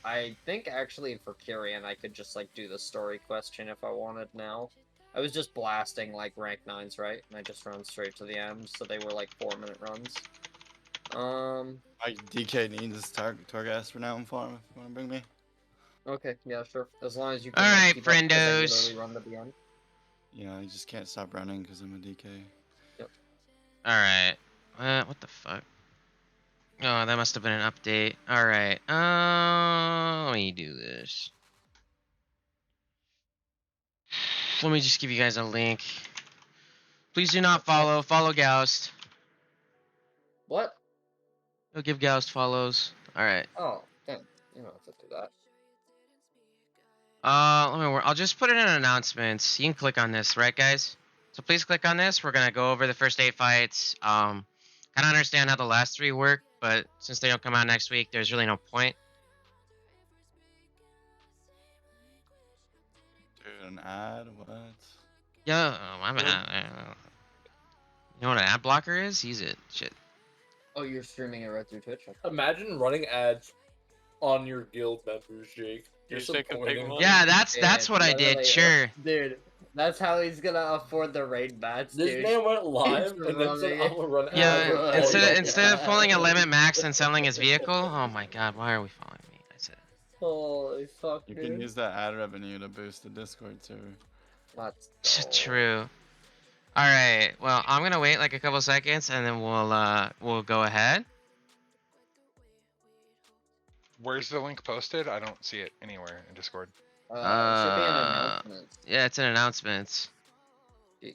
I think actually for Kyrian, I could just like do the story question if I wanted now. I was just blasting like rank 9s, right? And I just run straight to the end, so they were like 4-minute runs. Like DK needs Torghast for now in farm if you want to bring me. Okay, yeah, sure. As long as you can Alright, like keep up, because I friendos. literally run to the end. You know, I just can't stop running because I'm a DK. Yep. Alright. What the fuck? Oh, that must have been an update. Alright. Let me do this. Let me just give you guys a link. Please do not follow. Follow Goust. What? He'll give Goust follows. Alright. Oh, damn. You don't have to do that. I'll just put it in announcements. You can click on this, right, guys? So please click on this. We're gonna go over the first 8 fights. Kind of understand how the last 3 work, but since they don't come out next week, there's really no point. Dude, an ad? What? Yeah, my bad. You know what an ad blocker is? Use it. Shit. Oh, you're streaming it right through Twitch? Okay. Imagine running ads on your guild members, Jake. You're You're taking supporting big them. money. Yeah, that's what I did. literally, Sure. Dude, that's how he's gonna afford the raid bats, This dude. man went live He's and then said, running "I'm it. gonna run ads." Yeah, on instead of all pulling a limit max and selling his vehicle. Oh my god, why are we following me? I said. Holy fuck, You dude. can use that ad revenue to boost the Discord server. Let's go. True. All right. Well, I'm gonna wait like a couple seconds and then we'll go ahead. Where's the link posted? I don't see it anywhere in Discord. It should be an announcement. Yeah, it's an announcement.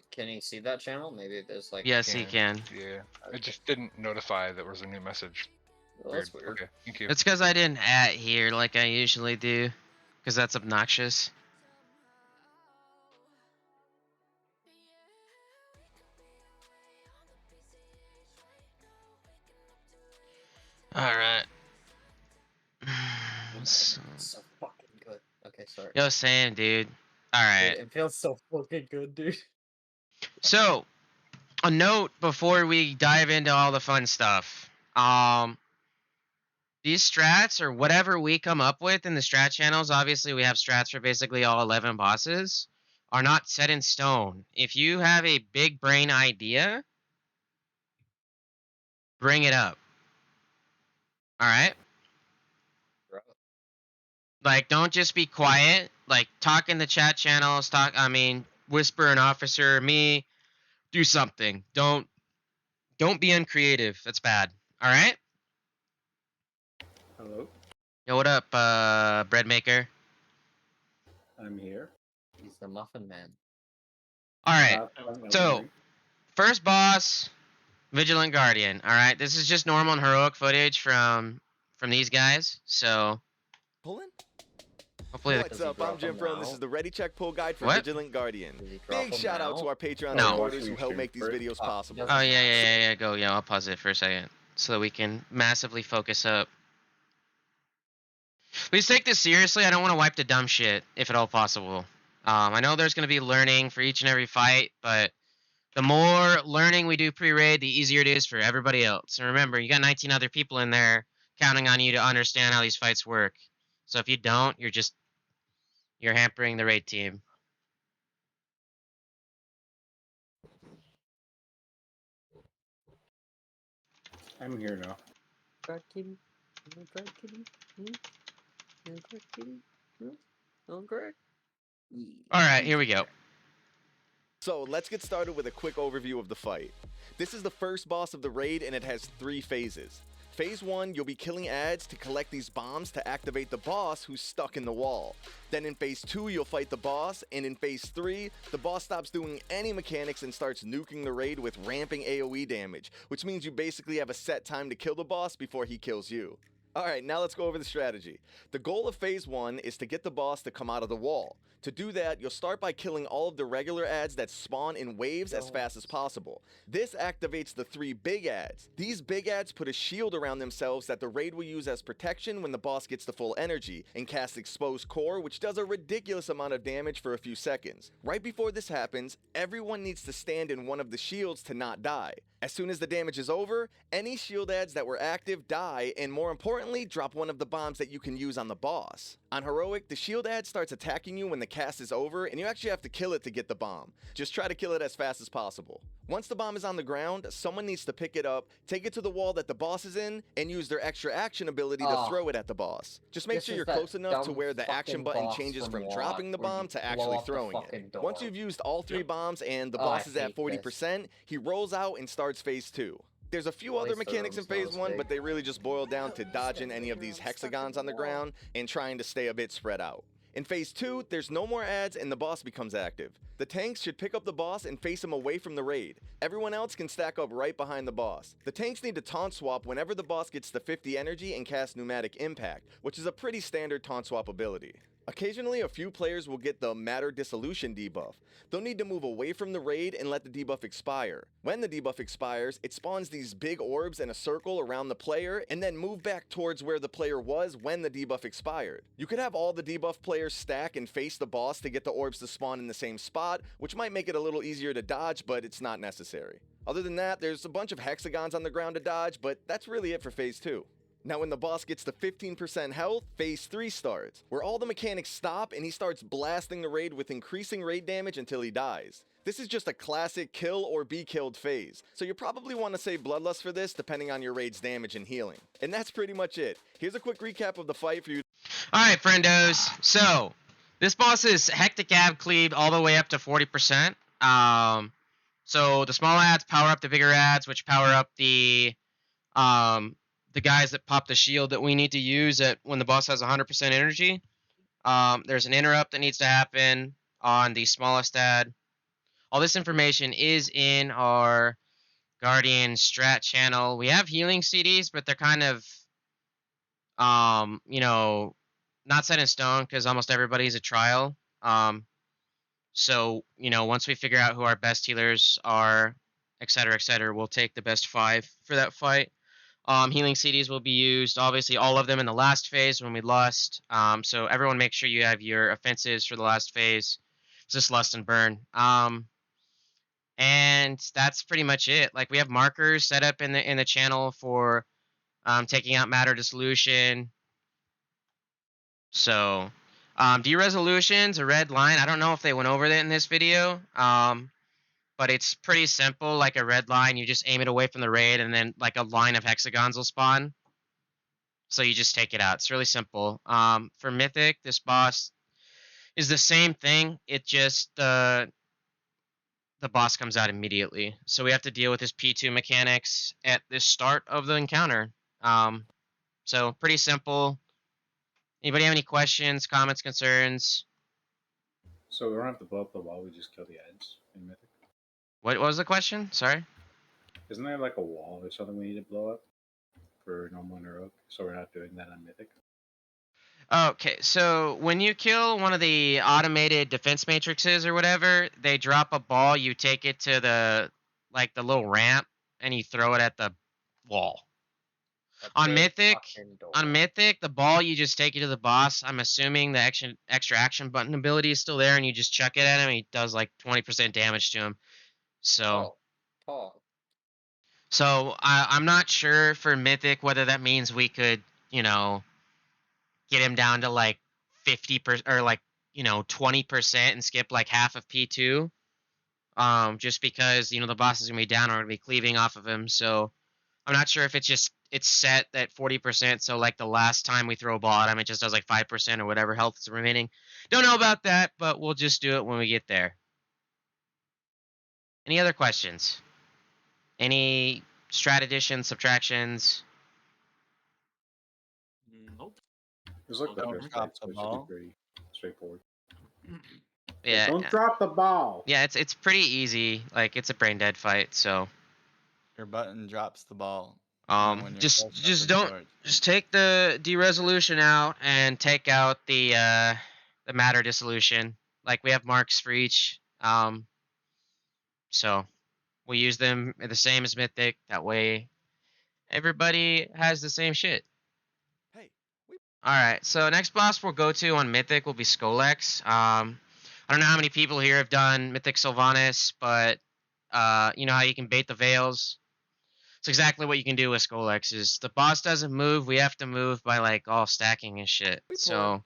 Can you see that channel? Maybe there's like. Yes, he can. Yeah. It just didn't notify that was a new message. Well, that's weird. Okay, thank you. It's because I didn't add here like I usually do, because that's obnoxious. All right. So fucking good. Okay, sorry. Yo, Sam, dude. All right. Dude, it feels so fucking good, dude. So, a note before we dive into all the fun stuff. These strats or whatever we come up with in the strat channels, obviously we have strats for basically all 11 bosses, are not set in stone. If you have a big brain idea, bring it up. All right? Like, don't just be quiet. Like, talk in the chat channels. Whisper an officer, me, do something. Don't be uncreative. That's bad. All right? Hello, Yo, what up, bread maker? I'm here. He's the Muffin Man. All right. I'm So, wondering. first boss, Vigilant Guardian. All right, this is just normal and heroic footage from these guys. So, Pulling? hopefully, What's up? I'm Jim Fro, and this is the Ready Check Pull Guide for What? Vigilant Guardian. Does he drop Big them shout out now? to our Patreon No. supporters who help make these videos possible. Oh yeah. Go. Yeah, I'll pause it for a second so that we can massively focus up. Please take this seriously. I don't want to wipe the dumb shit, if at all possible. I know there's going to be learning for each and every fight, but the more learning we do pre-raid, the easier it is for everybody else. And remember, you got 19 other people in there counting on you to understand how these fights work. So if you don't, you're hampering the raid team. I'm here now. Crack kitty. Crack kitty. Crack kitty. No crack. All right, here we go. So let's get started with a quick overview of the fight. This is the first boss of the raid, and it has 3 phases. Phase 1, you'll be killing ads to collect these bombs to activate the boss who's stuck in the wall. Then in Phase 2, you'll fight the boss, and in Phase 3, the boss stops doing any mechanics and starts nuking the raid with ramping AoE damage, which means you basically have a set time to kill the boss before he kills you. Alright, now let's go over the strategy. The goal of Phase 1 is to get the boss to come out of the wall. To do that, you'll start by killing all of the regular ads that spawn in waves as fast as possible. This activates the 3 big ads. These big ads put a shield around themselves that the raid will use as protection when the boss gets the full energy, and cast Exposed Core, which does a ridiculous amount of damage for a few seconds. Right before this happens, everyone needs to stand in one of the shields to not die. As soon as the damage is over, any shield ads that were active die, and more importantly, friendly, drop one of the bombs that you can use on the boss. On Heroic, the shield ad starts attacking you when the cast is over, and you actually have to kill it to get the bomb. Just try to kill it as fast as possible. Once the bomb is on the ground, someone needs to pick it up, take it to the wall that the boss is in, and use their extra action ability to throw it at the boss. Just make This sure is you're that close enough to dumb where the action fucking button boss changes from from Lot, dropping the where you bomb to blow actually up the throwing fucking it. door. Once you've used all 3 bombs and the Oh, I boss is at hate this. 40%, he rolls out and starts phase 2. There's a few At other least the mechanics in room's not phase as 1, big. but they really just boil down to dodging any of these hexagons on the ground and trying to stay a bit spread out. In phase 2, there's no more ads and the boss becomes active. The tanks should pick up the boss and face him away from the raid. Everyone else can stack up right behind the boss. The tanks need to taunt swap whenever the boss gets to 50 energy and cast Pneumatic Impact, which is a pretty standard taunt swap ability. Occasionally, a few players will get the Matter Dissolution debuff. They'll need to move away from the raid and let the debuff expire. When the debuff expires, it spawns these big orbs in a circle around the player and then move back towards where the player was when the debuff expired. You could have all the debuff players stack and face the boss to get the orbs to spawn in the same spot, which might make it a little easier to dodge, but it's not necessary. Other than that, there's a bunch of hexagons on the ground to dodge, but that's really it for phase 2. Now when the boss gets to 15% health, phase 3 starts, where all the mechanics stop and he starts blasting the raid with increasing raid damage until he dies. This is just a classic kill or be killed phase, so you probably want to save Bloodlust for this depending on your raid's damage and healing. And that's pretty much it. Here's a quick recap of the fight for you. Alright, friendos. So, this boss is Hectic Ab Cleave all the way up to 40%. So the small ads power up the bigger ads, which power up the guys that pop the shield that we need to use when the boss has 100% energy. There's an interrupt that needs to happen on the smallest ad. All this information is in our Guardian Strat channel. We have healing CDs, but they're kind of, not set in stone because almost everybody's a trial. So, once we figure out who our best healers are, et cetera, we'll take the best 5 for that fight. Healing CDs will be used, obviously, all of them in the last phase when we lust. So everyone make sure you have your offensives for the last phase. It's just lust and burn. And that's pretty much it. Like, we have markers set up in the channel for taking out Matter Dissolution. So, de-resolution's a red line. I don't know if they went over that in this video. But it's pretty simple, like a red line. You just aim it away from the raid, and then like a line of hexagons will spawn. So you just take it out. It's really simple. For Mythic, this boss is the same thing. It just the boss comes out immediately. So we have to deal with his P2 mechanics at the start of the encounter. So pretty simple. Anybody have any questions, comments, concerns? So we don't have to blow up the wall, we just kill the ads in Mythic? What was the question? Sorry? Isn't there like a wall or something we need to blow up for normal and heroic? So we're not doing that on Mythic? Okay, so when you kill one of the automated defense matrices or whatever, they drop a ball, you take it to the little ramp, and you throw it at the wall. On Mythic, the ball, you just take it to the boss. I'm assuming the extra action button ability is still there, and you just chuck it at him, and he does like 20% damage to him. So, I'm not sure for Mythic whether that means we could, get him down to like 50% or 20% and skip like half of P2. Just because, the boss is gonna be down or gonna be cleaving off of him. So I'm not sure if it's set at 40%. So like the last time we throw a ball at him, it just does like 5% or whatever health is remaining. Don't know about that, but we'll just do it when we get there. Any other questions? Any strat additions, subtractions? Nope. It was like the Don't first drop fight, so the it should ball. be pretty straightforward. Yeah. Don't drop the ball! Yeah, it's pretty easy. Like, it's a brain dead fight, so Your button drops the ball. and when you're close up to just the don't torch. just take the de-resolution out and take out the matter dissolution. Like, we have marks for each. So we use them the same as Mythic. That way everybody has the same shit. Hey, Alright, so next boss we'll go to on Mythic will be Skolex. I don't know how many people here have done Mythic Sylvanas, but you know how you can bait the Veils. It's exactly what you can do with Skolex. Is the boss doesn't move, we have to move by like all stacking and shit. So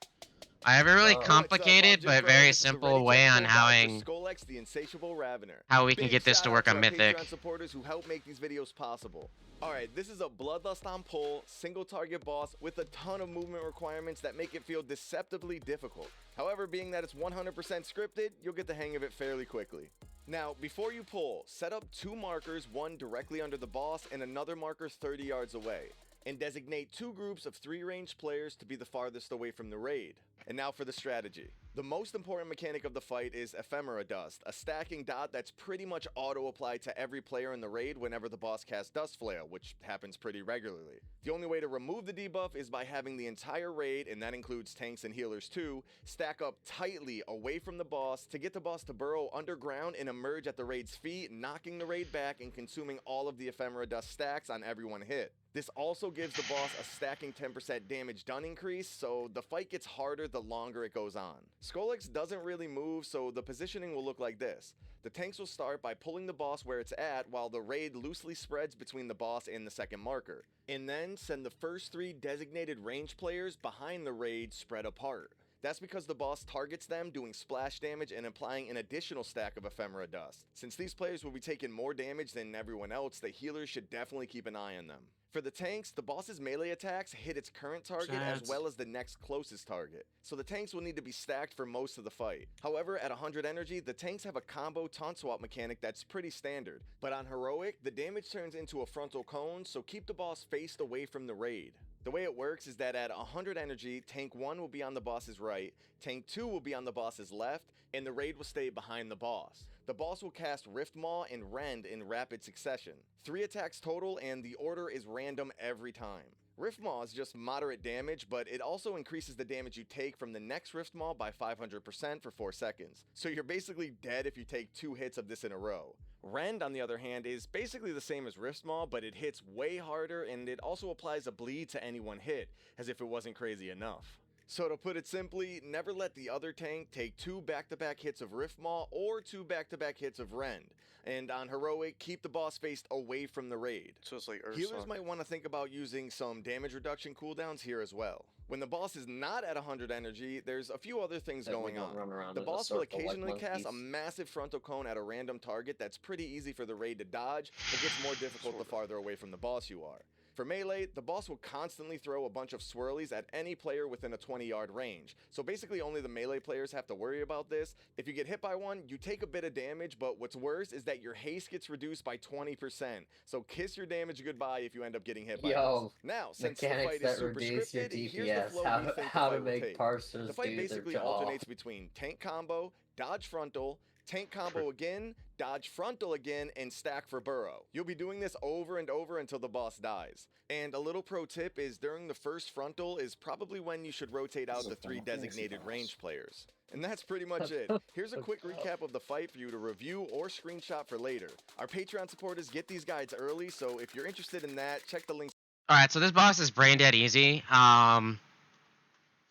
I have a really Oh. complicated but very simple way on how Skolex, the insatiable Ravener. how we can Big get this to shout work out on our Mythic. Patreon supporters who help make these videos possible. All right, this is a Bloodlust on pull, single target boss with a ton of movement requirements that make it feel deceptively difficult. However, being that it's 100% scripted, you'll get the hang of it fairly quickly. Now, before you pull, set up 2 markers, one directly under the boss and another marker 30 yards away, and designate 2 groups of 3 ranged players to be the farthest away from the raid. And now for the strategy. The most important mechanic of the fight is Ephemera Dust, a stacking dot that's pretty much auto-applied to every player in the raid whenever the boss casts Dust Flail, which happens pretty regularly. The only way to remove the debuff is by having the entire raid, and that includes tanks and healers too, stack up tightly away from the boss to get the boss to burrow underground and emerge at the raid's feet, knocking the raid back and consuming all of the Ephemera Dust stacks on every one hit. This also gives the boss a stacking 10% damage done increase, so the fight gets harder the longer it goes on. Skolex doesn't really move, so the positioning will look like this. The tanks will start by pulling the boss where it's at, while the raid loosely spreads between the boss and the second marker. And then send the first 3 designated range players behind the raid spread apart. That's because the boss targets them, doing splash damage and applying an additional stack of Ephemera Dust. Since these players will be taking more damage than everyone else, the healers should definitely keep an eye on them. For the tanks, the boss's melee attacks hit its current target as well as the next closest target, so the tanks will need to be stacked for most of the fight. However, at 100 energy, the tanks have a combo taunt swap mechanic that's pretty standard, but on Heroic, the damage turns into a frontal cone, so keep the boss faced away from the raid. The way it works is that at 100 energy, Tank 1 will be on the boss's right, Tank 2 will be on the boss's left, and the raid will stay behind the boss. The boss will cast Rift Maw and Rend in rapid succession. 3 attacks total, and the order is random every time. Rift Maw is just moderate damage, but it also increases the damage you take from the next Rift Maw by 500% for 4 seconds. So you're basically dead if you take 2 hits of this in a row. Rend, on the other hand, is basically the same as Rift Maw, but it hits way harder, and it also applies a bleed to any one hit, as if it wasn't crazy enough. So to put it simply, never let the other tank take 2 back-to-back hits of Rift Maw or 2 back-to-back hits of Rend. And on Heroic, keep the boss faced away from the raid. So it's like Healers might want to think about using some damage reduction cooldowns here as well. When the boss is not at 100 energy, there's a few other things going on. The boss will occasionally cast a massive frontal cone at a random target that's pretty easy for the raid to dodge, but gets more difficult the farther away from the boss you are. For melee, the boss will constantly throw a bunch of swirlies at any player within a 20-yard range, so basically only the melee players have to worry about this. If you get hit by one, you take a bit of damage, but what's worse is that your haste gets reduced by 20%, so kiss your damage goodbye if you end up getting hit by this. Now, since the fight is super scripted, here's the flow we think how the to fight will make take. parsers The fight do basically their job. alternates between tank combo, dodge frontal, tank combo again, dodge frontal again, and stack for burrow. You'll be doing this over and over until the boss dies. And a little pro tip is during the first frontal is probably when you should rotate out the 3 designated range players. And that's pretty much it. Here's a quick recap of the fight for you to review or screenshot for later. Our Patreon supporters get these guides early, so if you're interested in that, check the links. Alright, so this boss is brain dead easy.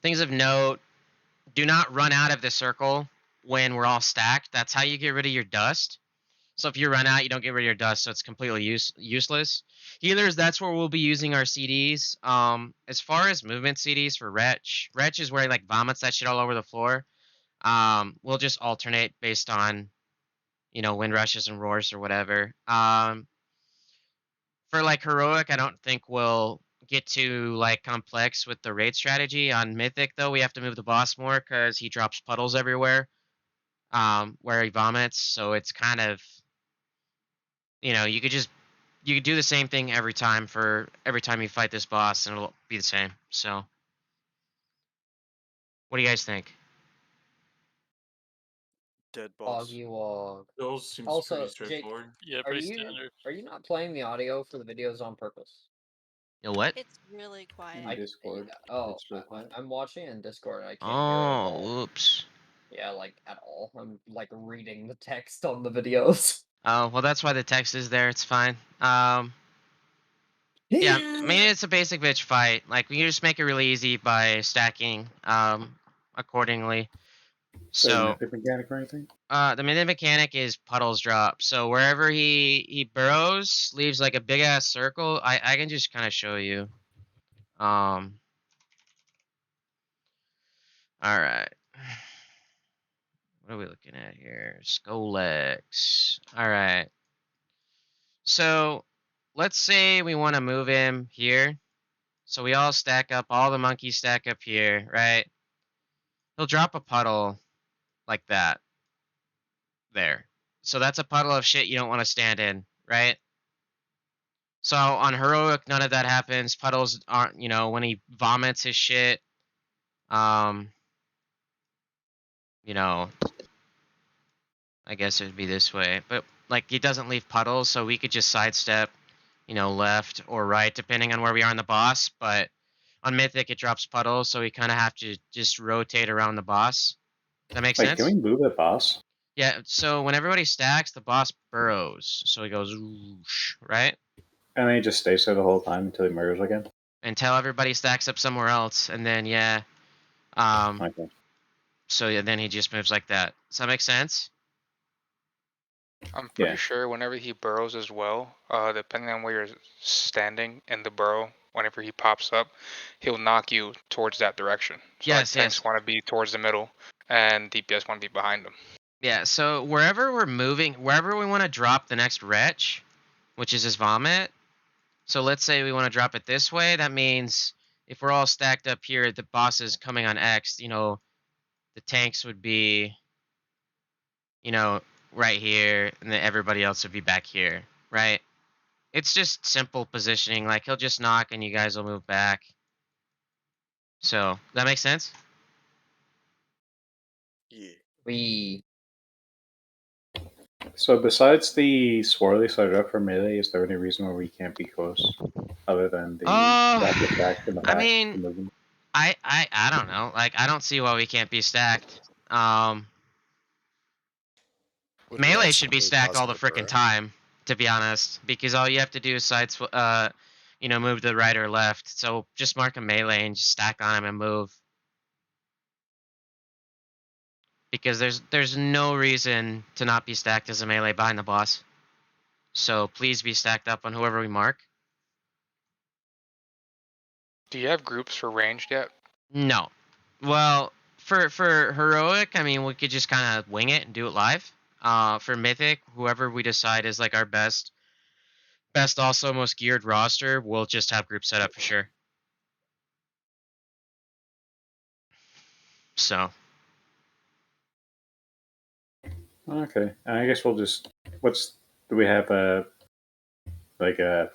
Things of note, do not run out of the circle when we're all stacked. That's how you get rid of your dust. So if you run out, you don't get rid of your dust, so it's completely useless. Healers, that's where we'll be using our CDs. As far as movement CDs for Wretch is where he like vomits that shit all over the floor. We'll just alternate based on, you know, wind rushes and roars or whatever. For like Heroic, I don't think we'll get too like complex with the raid strategy. On Mythic though, we have to move the boss more because he drops puddles everywhere. Where he vomits, so it's kind of, you know, you could do the same thing every time you fight this boss, and it'll be the same. So, what do you guys think? Dead boss. Foggy Wog. Those seems Also, pretty Jake, straightforward. Yeah, Are pretty you standard. are you not playing the audio for the videos on purpose? You know what? It's really quiet. I- Discord. Oh, It's really quiet. I'm watching it in Discord. And I can't hear it at all. Oh, oops. Yeah, like at all. I'm like reading the text on the videos. Oh, well, that's why the text is there. It's fine. Yeah, I mean, it's a basic bitch fight. Like, we just make it really easy by stacking accordingly. So Mythic mechanic or anything? the mythic mechanic is puddles drop. So wherever he burrows, leaves like a big ass circle. I can just kind of show you. All right. What are we looking at here? Skolex. All right. So let's say we want to move him here. So we all stack up, all the monkeys stack up here, right? He'll drop a puddle like that. There. So that's a puddle of shit you don't want to stand in, right? So on heroic, none of that happens. Puddles aren't, when he vomits his shit, I guess it would be this way. But like he doesn't leave puddles, so we could just sidestep, left or right depending on where we are in the boss. But on Mythic it drops puddles, so we kind of have to just rotate around the boss. Does that make Wait, sense? can we move the boss? Yeah, so when everybody stacks, the boss burrows. So he goes whoosh, right? And then he just stays there the whole time until he murders again? Until everybody stacks up somewhere else, and then Okay. so yeah, then he just moves like that. Does that make sense? I'm pretty Yeah. sure whenever he burrows as well, depending on where you're standing in the burrow, whenever he pops up, he'll knock you towards that direction. So Yes, tanks yes. want to be towards the middle, and DPS want to be behind them. Yeah, so wherever we're moving, wherever we want to drop the next wretch, which is his vomit. So let's say we want to drop it this way. That means if we're all stacked up here, the boss is coming on X, the tanks would be, right here, and then everybody else would be back here, right? It's just simple positioning. Like, he'll just knock and you guys will move back. So, that makes sense? Yeah. So besides the swirly side up for melee, is there any reason why we can't be close? Other than the rapid attack in the back? mean, movement? I don't know. Like, I don't see why we can't be stacked. Melee should be stacked all the frickin' time, to be honest, because all you have to do is move to the right or left. So just mark a melee and just stack on him and move. Because there's no reason to not be stacked as a melee behind the boss. So please be stacked up on whoever we mark. Do you have groups for ranged yet? No. Well, for heroic, I mean, we could just kind of wing it and do it live. For mythic, whoever we decide is like our best also most geared roster, we'll just have group set up for sure. So. Okay, and I guess we'll just. Do we have a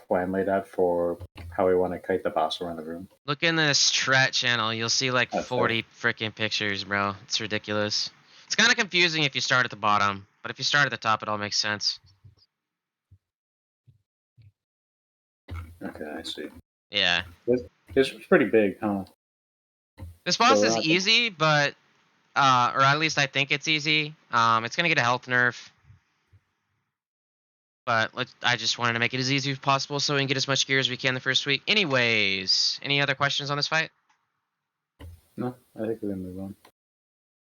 plan laid out for how we want to kite the boss around the room? Look in the strat channel. You'll see like That's 40 freaking pictures, bro. It's ridiculous. It's kind of confusing if you start at the bottom, but if you start at the top, it all makes sense. Okay, I see. Yeah. This was pretty big, huh? This boss So, is easy, but or at least I think it's easy. It's gonna get a health nerf. But I just wanted to make it as easy as possible so we can get as much gear as we can the first week. Anyways, any other questions on this fight? No, I think we can move on.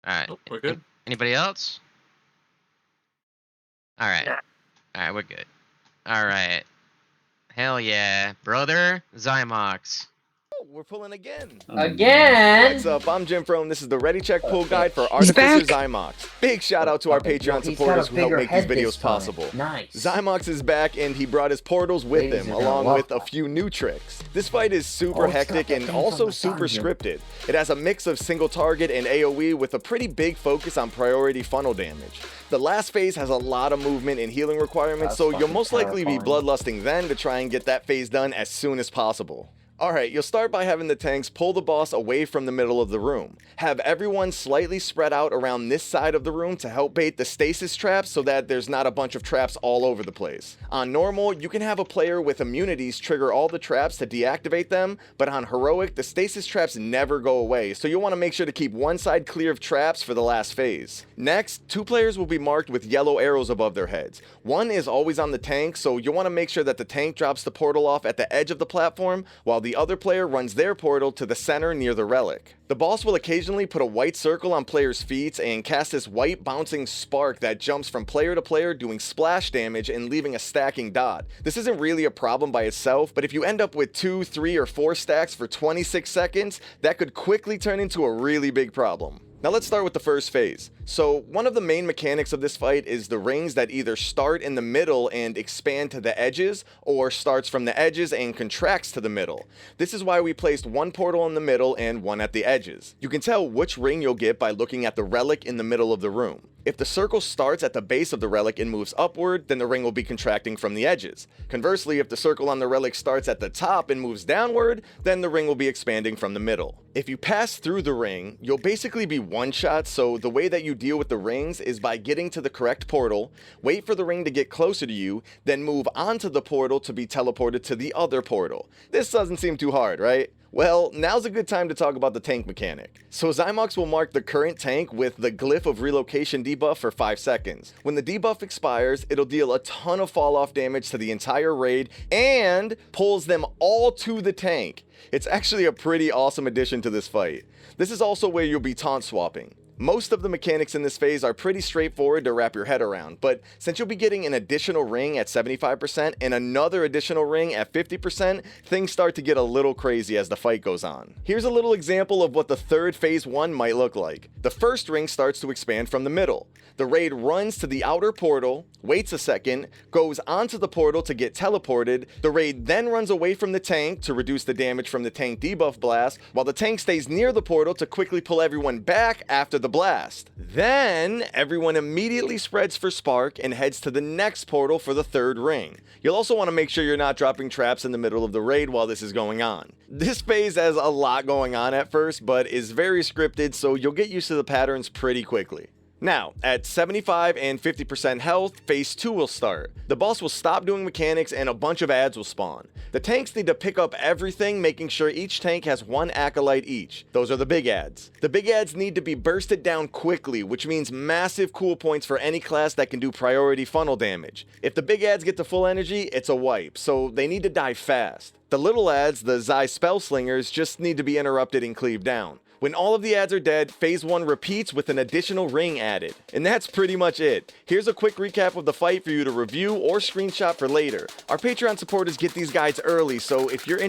Alright. Nope, we're good. Anybody else? Alright. Alright, we're good. Alright. Hell yeah. Brother Zymox. Oh, we're pulling again. Again! What's up? I'm Jim Frome. This is the Ready Check Pull Guide for He's Artificer back. Zymox. Big shout out to our Patreon supporters who help make these videos possible. Nice. Zymox is back and he brought his portals with him, along with a few new tricks. This fight is super hectic and also super scripted. It has a mix of single target and AoE with a pretty big focus on priority funnel damage. The last phase has a lot of movement and healing requirements, so you'll most likely be bloodlusting then to try and get that phase done as soon as possible. Alright, you'll start by having the tanks pull the boss away from the middle of the room. Have everyone slightly spread out around this side of the room to help bait the stasis traps so that there's not a bunch of traps all over the place. On normal, you can have a player with immunities trigger all the traps to deactivate them, but on heroic, the stasis traps never go away, so you'll want to make sure to keep one side clear of traps for the last phase. Next, two players will be marked with yellow arrows above their heads. One is always on the tank, so you'll want to make sure that the tank drops the portal off at the edge of the platform, while the the other player runs their portal to the center near the relic. The boss will occasionally put a white circle on players' feet and cast this white bouncing spark that jumps from player to player doing splash damage and leaving a stacking dot. This isn't really a problem by itself, but if you end up with 2, 3, or 4 stacks for 26 seconds, that could quickly turn into a really big problem. Now let's start with the first phase. So one of the main mechanics of this fight is the rings that either start in the middle and expand to the edges, or starts from the edges and contracts to the middle. This is why we placed one portal in the middle and one at the edges. You can tell which ring you'll get by looking at the relic in the middle of the room. If the circle starts at the base of the relic and moves upward, then the ring will be contracting from the edges. Conversely, if the circle on the relic starts at the top and moves downward, then the ring will be expanding from the middle. If you pass through the ring, you'll basically be one-shot, so the way that you deal with the rings is by getting to the correct portal, wait for the ring to get closer to you, then move onto the portal to be teleported to the other portal. This doesn't seem too hard, right? Well, now's a good time to talk about the tank mechanic. So Zymox will mark the current tank with the Glyph of Relocation debuff for 5 seconds. When the debuff expires, it'll deal a ton of fall off damage to the entire raid and pulls them all to the tank. It's actually a pretty awesome addition to this fight. This is also where you'll be taunt swapping. Most of the mechanics in this phase are pretty straightforward to wrap your head around, but since you'll be getting an additional ring at 75% and another additional ring at 50%, things start to get a little crazy as the fight goes on. Here's a little example of what the third phase 1 might look like. The first ring starts to expand from the middle. The raid runs to the outer portal, waits a second, goes onto the portal to get teleported. The raid then runs away from the tank to reduce the damage from the tank debuff blast, while the tank stays near the portal to quickly pull everyone back after the blast. Then everyone immediately spreads for Spark and heads to the next portal for the third ring. You'll also want to make sure you're not dropping traps in the middle of the raid while this is going on. This phase has a lot going on at first, but is very scripted, so you'll get used to the patterns pretty quickly. Now, at 75 and 50% health, phase 2 will start. The boss will stop doing mechanics and a bunch of adds will spawn. The tanks need to pick up everything, making sure each tank has 1 acolyte each. Those are the big adds. The big adds need to be bursted down quickly, which means massive cool points for any class that can do priority funnel damage. If the big adds get to full energy, it's a wipe, so they need to die fast. The little adds, the Zai Spellslingers, just need to be interrupted and cleaved down. When all of the adds are dead, phase 1 repeats with an additional ring added. And that's pretty much it. Here's a quick recap of the fight for you to review or screenshot for later. Our Patreon supporters get these guides early, so if you're in...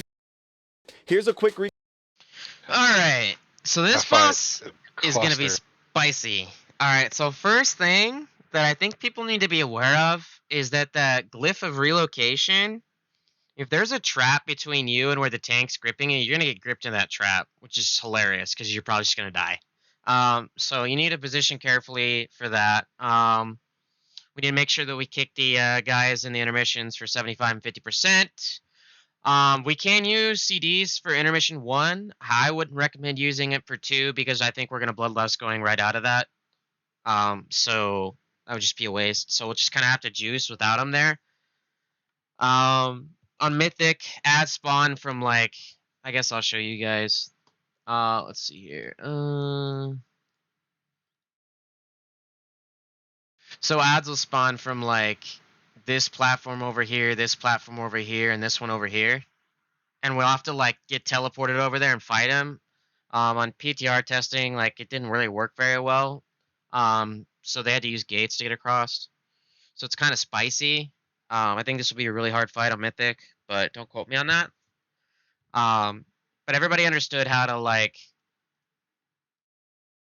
Here's a quick recap. Alright, so this boss is going to be spicy. Alright, so first thing that I think people need to be aware of is that the Glyph of Relocation, if there's a trap between you and where the tank's gripping you, you're going to get gripped in that trap, which is hilarious because you're probably just going to die. So you need to position carefully for that. We need to make sure that we kick the guys in the intermissions for 75 and 50%. We can use CDs for intermission 1. I wouldn't recommend using it for 2 because I think we're going to bloodlust going right out of that. So that would just be a waste. So we'll just kind of have to juice without them there. On Mythic, add spawn from like, I guess I'll show you guys. Let's see here. So ads will spawn from like this platform over here, this platform over here, and this one over here. And we'll have to like get teleported over there and fight them. On PTR testing, like it didn't really work very well. So they had to use gates to get across. So it's kind of spicy. I think this will be a really hard fight on Mythic, but don't quote me on that. But everybody understood how to, like,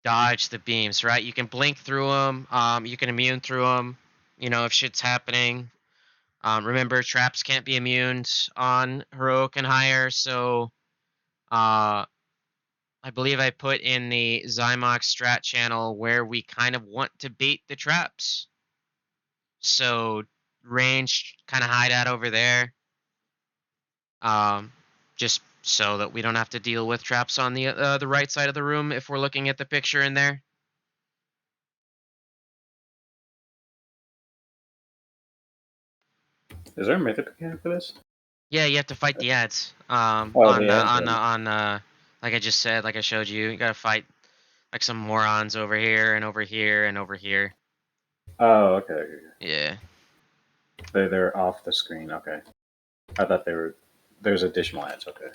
dodge the beams, right? You can blink through them. You can immune through them, you know, if shit's happening. Remember, traps can't be immune on Heroic and higher, so I believe I put in the Zymox strat channel where we kind of want to bait the traps. So range, kind of hide out over there, just so that we don't have to deal with traps on the right side of the room if we're looking at the picture in there. Is there a mythic mechanic for this? Yeah, you have to fight the ads. Like I just said, like I showed you, you gotta fight like some morons over here and over here and over here. Oh, okay. Yeah. They're off the screen. Okay. I thought they were. There's additional ads. Okay.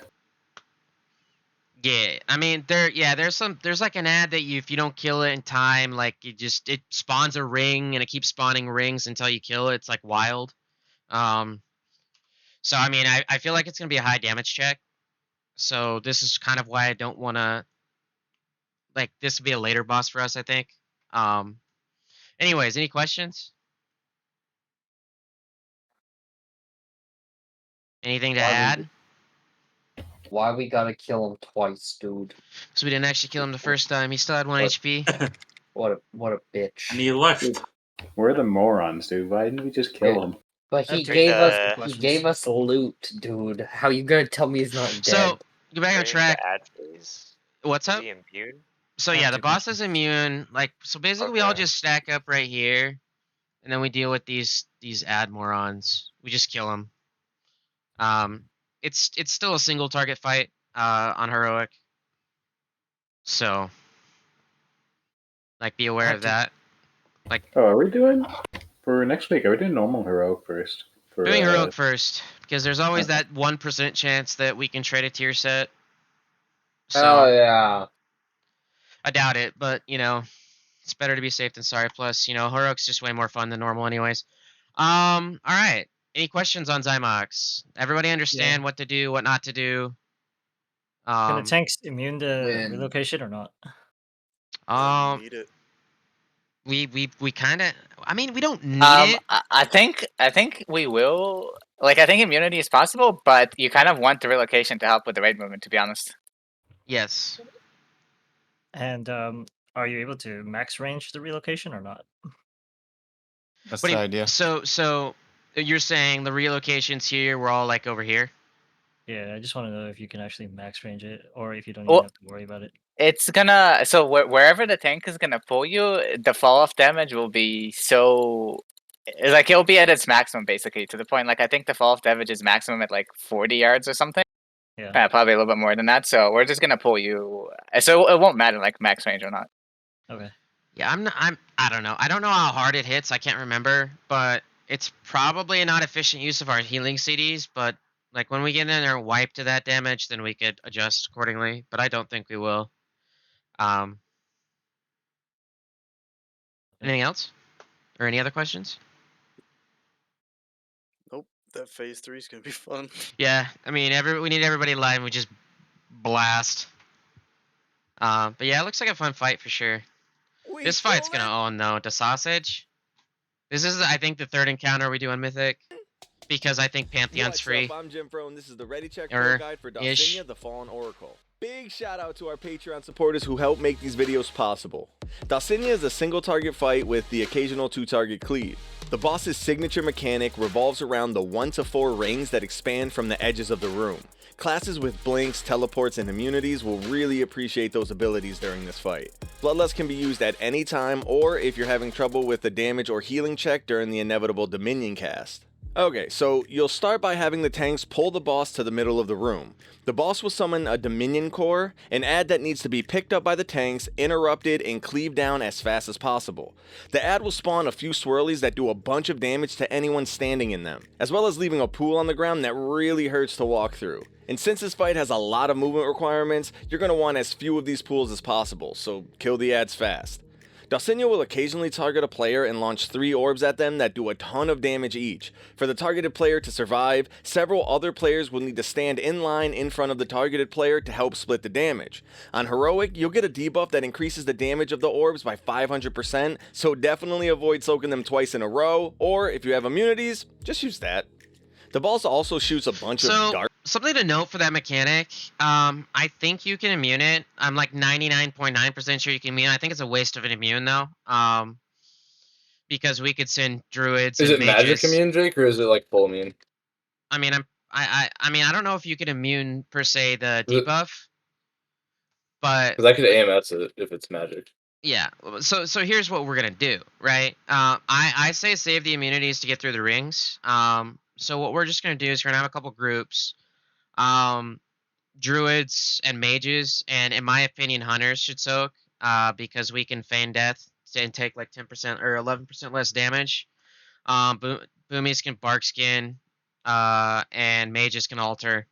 Yeah, I mean there's like an ad that if you don't kill it in time, like it spawns a ring and it keeps spawning rings until you kill it. It's like wild. So I mean I feel like it's gonna be a high damage check. So this is kind of why I don't wanna, like, this would be a later boss for us, I think. Anyways, any questions? Anything to Why add? Why we gotta kill him twice, dude? So we didn't actually kill him the first time. He still had 1 What? HP. What a bitch. And he left. We're the morons, dude. Why didn't we just kill him? But I he have three gave us questions. he gave us loot, dude. How you gonna tell me he's not dead? So get back on During the track. ad phase, What's is up? he immune? So I have yeah, the two boss is immune. Like, so basically we all Okay. just stack up right here, and then we deal with these ad morons. We just kill them. It's still a single target fight on heroic. So, like, be aware of that. Oh, are we doing for next week? Are we doing normal heroic first? For, Doing heroic first, because there's always okay. that 1% chance that we can trade a tier set. So Oh yeah. I doubt it, but you know, it's better to be safe than sorry. Plus, you know, heroic's just way more fun than normal, anyways. All right. Any questions on Zymox? Everybody understand what to do, what not to do? Can the tanks immune to When- relocation or not? Need it. We kind of. I mean, we don't need it. I think we will. Like, I think immunity is possible, but you kind of want the relocation to help with the raid movement, to be honest. Yes. And are you able to max range the relocation or not? That's What do the you- idea. So you're saying the relocations here, we're all like over here? Yeah, I just want to know if you can actually max range it, or if you don't Well- even have to worry about it. It's gonna wherever the tank is gonna pull you, the fall off damage will be so like it'll be at its maximum basically, to the point like I think the fall off damage is maximum at like 40 yards or something. Yeah. Probably a little bit more than that. So we're just gonna pull you. So it won't matter like max range or not. Okay. Yeah, I don't know. I don't know how hard it hits. I can't remember, but it's probably a not efficient use of our healing CDs. But like when we get in there and wipe to that damage, then we could adjust accordingly. But I don't think we will. Anything else? Or any other questions? Nope. That phase 3 is gonna be fun. Yeah, I mean, we need everybody alive and we just blast. But yeah, it looks like a fun fight for sure. This fight's gonna own though. The sausage. This is, I think, the third encounter we do on Mythic. Because I think Pantheon's What's free. up? I'm Jim Pro, and this is the Ready Check Or Pro Guide for ish. Dhalsimya, the Fallen Oracle. Big shout out to our Patreon supporters who help make these videos possible. Dhalsimya is a single target fight with the occasional 2-target cleave. The boss's signature mechanic revolves around the 1 to 4 rings that expand from the edges of the room. Classes with blinks, teleports, and immunities will really appreciate those abilities during this fight. Bloodlust can be used at any time, or if you're having trouble with the damage or healing check during the inevitable Dominion cast. Okay, so you'll start by having the tanks pull the boss to the middle of the room. The boss will summon a Dominion Core, an ad that needs to be picked up by the tanks, interrupted, and cleaved down as fast as possible. The ad will spawn a few swirlies that do a bunch of damage to anyone standing in them, as well as leaving a pool on the ground that really hurts to walk through. And since this fight has a lot of movement requirements, you're going to want as few of these pools as possible, so kill the ads fast. Dhalsimya will occasionally target a player and launch 3 orbs at them that do a ton of damage each. For the targeted player to survive, several other players will need to stand in line in front of the targeted player to help split the damage. On Heroic, you'll get a debuff that increases the damage of the orbs by 500%, so definitely avoid soaking them twice in a row, or if you have immunities, just use that. The boss also shoots a bunch of dark. Something to note for that mechanic, I think you can immune it. I'm like 99.9% sure you can immune. I think it's a waste of an immune though, because we could send druids. Is and it mages. magic immune, Jake, or is it like full immune? I mean, I mean, I don't know if you could immune per se the debuff, but Because I could AMS it if it's magic. yeah. So here's what we're gonna do, right? I say save the immunities to get through the rings. So what we're just gonna do is we're gonna have a couple groups. Druids and mages, and in my opinion, hunters should soak, because we can feign death and take like 10% or 11% less damage. Boomies can bark skin, and mages can alter.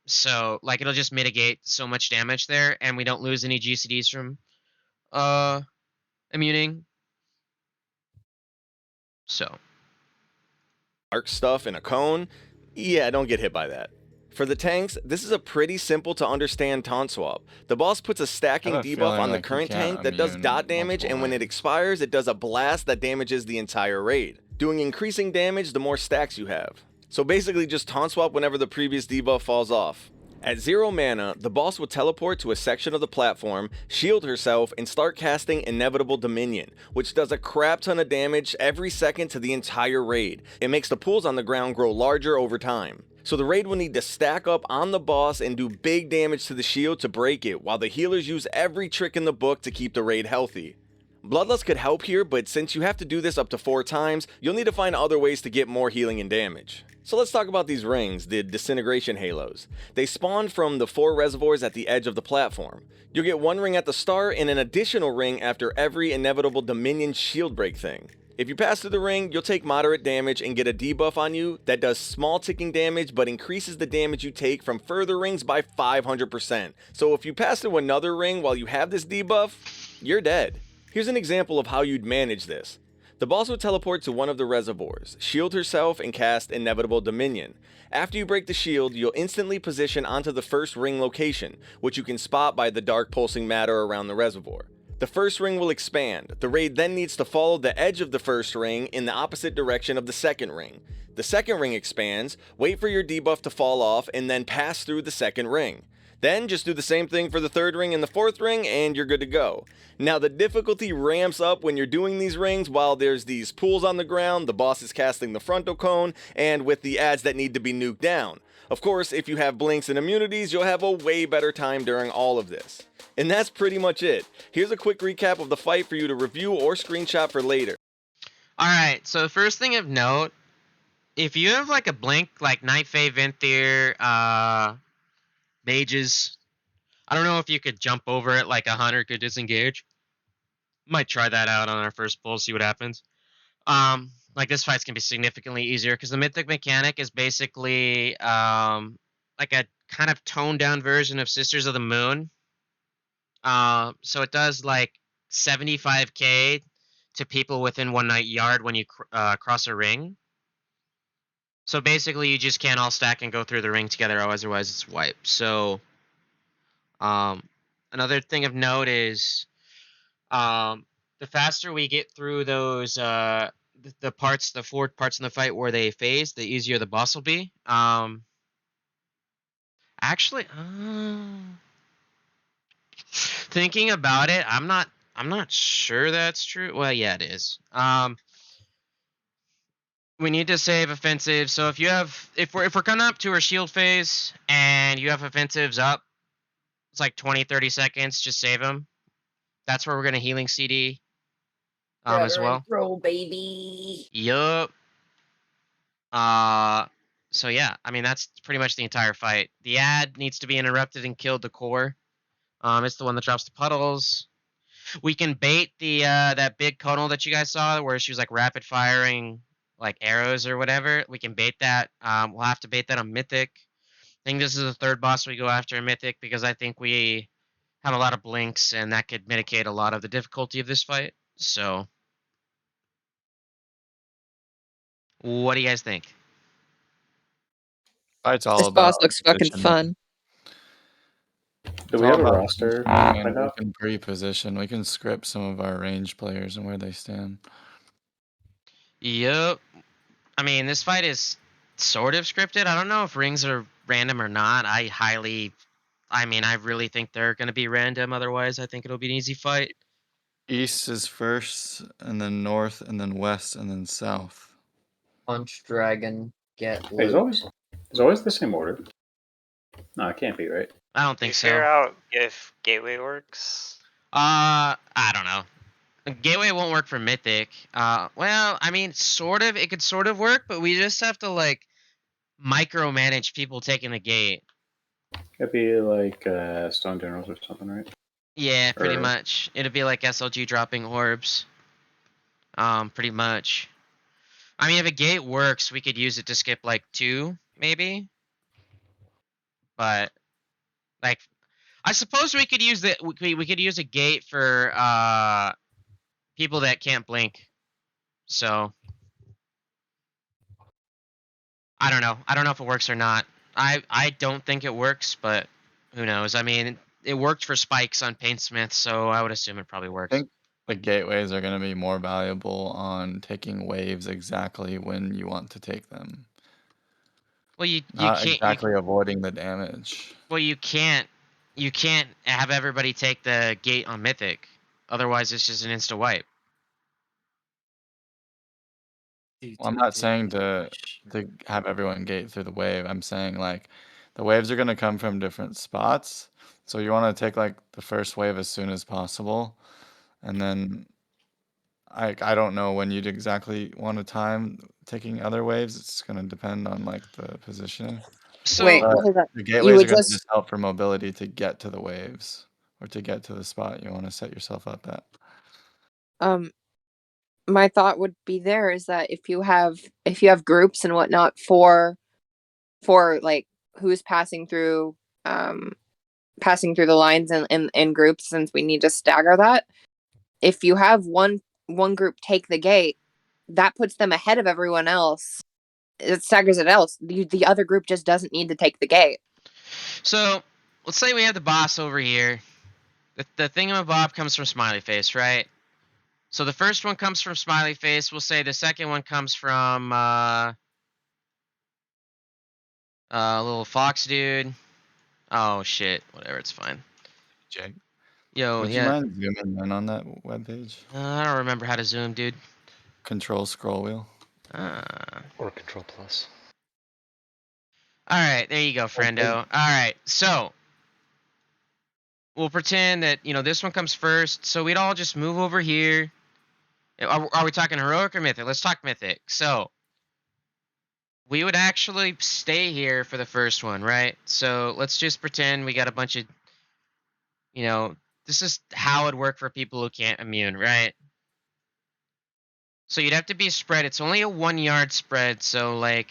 So like it'll just mitigate so much damage there, and we don't lose any GCDs from immuning. So Arc stuff in a cone, yeah, don't get hit by that. For the tanks, this is a pretty simple to understand taunt swap. The boss puts a stacking I have a debuff feeling on the like you current can't tank that does immune dot damage, multiple and when it ways. expires, it does a blast that damages the entire raid, doing increasing damage the more stacks you have. So basically just taunt swap whenever the previous debuff falls off. At 0 mana, the boss will teleport to a section of the platform, shield herself, and start casting Inevitable Dominion, which does a crap ton of damage every second to the entire raid. It makes the pools on the ground grow larger over time. So the raid will need to stack up on the boss and do big damage to the shield to break it, while the healers use every trick in the book to keep the raid healthy. Bloodlust could help here, but since you have to do this up to 4 times, you'll need to find other ways to get more healing and damage. So let's talk about these rings, the Disintegration Halos. They spawn from the 4 reservoirs at the edge of the platform. You'll get 1 ring at the start and an additional ring after every Inevitable Dominion shield break thing. If you pass through the ring, you'll take moderate damage and get a debuff on you that does small ticking damage but increases the damage you take from further rings by 500%. So if you pass through another ring while you have this debuff, you're dead. Here's an example of how you'd manage this. The boss will teleport to one of the reservoirs, shield herself, and cast Inevitable Dominion. After you break the shield, you'll instantly position onto the first ring location, which you can spot by the dark pulsing matter around the reservoir. The first ring will expand. The raid then needs to follow the edge of the first ring in the opposite direction of the second ring. The second ring expands, wait for your debuff to fall off, and then pass through the second ring. Then just do the same thing for the third ring and the fourth ring, and you're good to go. Now the difficulty ramps up when you're doing these rings while there's these pools on the ground, the boss is casting the frontal cone, and with the ads that need to be nuked down. Of course, if you have blinks and immunities, you'll have a way better time during all of this. And that's pretty much it. Here's a quick recap of the fight for you to review or screenshot for later. alright, so the first thing of note, if you have like a blink like Night Fae, Venthyr, mages, I don't know if you could jump over it like a hunter could disengage. Might try that out on our first pull, see what happens. Like this fight's gonna be significantly easier because the mythic mechanic is basically like a kind of toned down version of Sisters of the Moon. So it does like 75k to people within 1 night yard when you cross a ring. So basically, you just can't all stack and go through the ring together, otherwise it's wiped. So, another thing of note is, the faster we get through those, the 4 parts in the fight where they phase, the easier the boss will be. Actually, thinking about it, I'm not sure that's true. Well, yeah, it is. We need to save offensive. So if we're coming up to our shield phase and you have offensives up, it's like 20-30 seconds. Just save them. That's where we're gonna healing CD as well. Throw, baby. Yup. So yeah, I mean that's pretty much the entire fight. The ad needs to be interrupted and killed the core. It's the one that drops the puddles. We can bait the that big conal that you guys saw where she was like rapid firing like arrows or whatever. We can bait that. We'll have to bait that on Mythic. I think this is the 3rd boss we go after in Mythic because I think we have a lot of blinks and that could mitigate a lot of the difficulty of this fight. So, what do you guys think? Fight's all This about boss looks fucking positioning. fun. Do It's we all have a about roster? positioning, Find and we out? can pre-position. We can script some of our range players and where they stand. Yep. I mean, this fight is sort of scripted. I don't know if rings are random or not. I really think they're going to be random. Otherwise, I think it'll be an easy fight. East is first, and then north, and then west, and then south. Punch dragon, get Hey, loot. it's always the same order. No, it can't be, right? I don't Can you think figure so. out if gateway works? I don't know. Gateway won't work for Mythic. Well, I mean, sort of. It could sort of work, but we just have to like micromanage people taking the gate. It'd be like Stone Generals or something, right? Yeah, pretty Or- much. It'd be like SLG dropping orbs. Pretty much. I mean, if a gate works, we could use it to skip like 2, maybe. But like, I suppose we could use we could use a gate for people that can't blink. So I don't know. I don't know if it works or not. I don't think it works, but who knows? I mean, it worked for spikes on Paintsmith, so I would assume it probably I works. think the gateways are going to be more valuable on taking waves exactly when you want to take them. Well, you Not can't exactly avoiding the damage. you can't have everybody take the gate on Mythic. Otherwise, it's just an insta wipe. Well, I'm not saying to have everyone gate through the wave. I'm saying like the waves are going to come from different spots. So you want to take like the first wave as soon as possible. And then I don't know when you'd exactly want to time taking other waves. It's going to depend on like the positioning. So Wait, But hold on. the You gateways would are going to just just help for mobility to get to the waves or to get to the spot you want to set yourself up at. my thought would be there is that if you have groups and whatnot for like who's passing through the lines in groups, since we need to stagger that, if you have one group take the gate, that puts them ahead of everyone else. It staggers it else. The other group just doesn't need to take the gate. So let's say we have the boss over here. The thingamabob comes from Smiley Face, right? So the first one comes from Smiley Face. We'll say the second one comes from little fox dude. Oh shit, whatever, it's fine. Jake, Yo, would you yeah. mind zooming in on that webpage? I don't remember how to zoom, dude. Control scroll wheel. Or Control Plus. All right, there you go, friendo. All right, so we'll pretend that this one comes first. So we'd all just move over here. Are we talking heroic or mythic? Let's talk mythic. So we would actually stay here for the first one, right? So let's just pretend we got a bunch of, this is how it'd work for people who can't immune, right? So you'd have to be spread. It's only a 1 yard spread, so like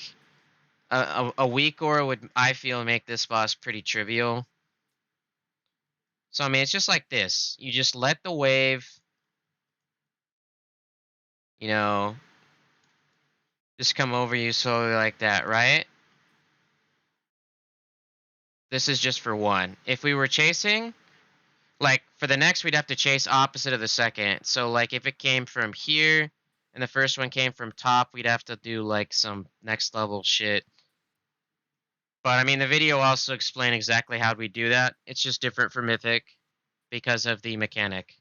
a weak aura would, I feel, make this boss pretty trivial. So I mean, it's just like this. You just let the wave, just come over you slowly like that, right? This is just for one. If we were chasing, like for the next, we'd have to chase opposite of the second. So like if it came from here and the first one came from top, we'd have to do like some next level shit. But I mean, the video also explained exactly how we do that. It's just different for Mythic because of the mechanic.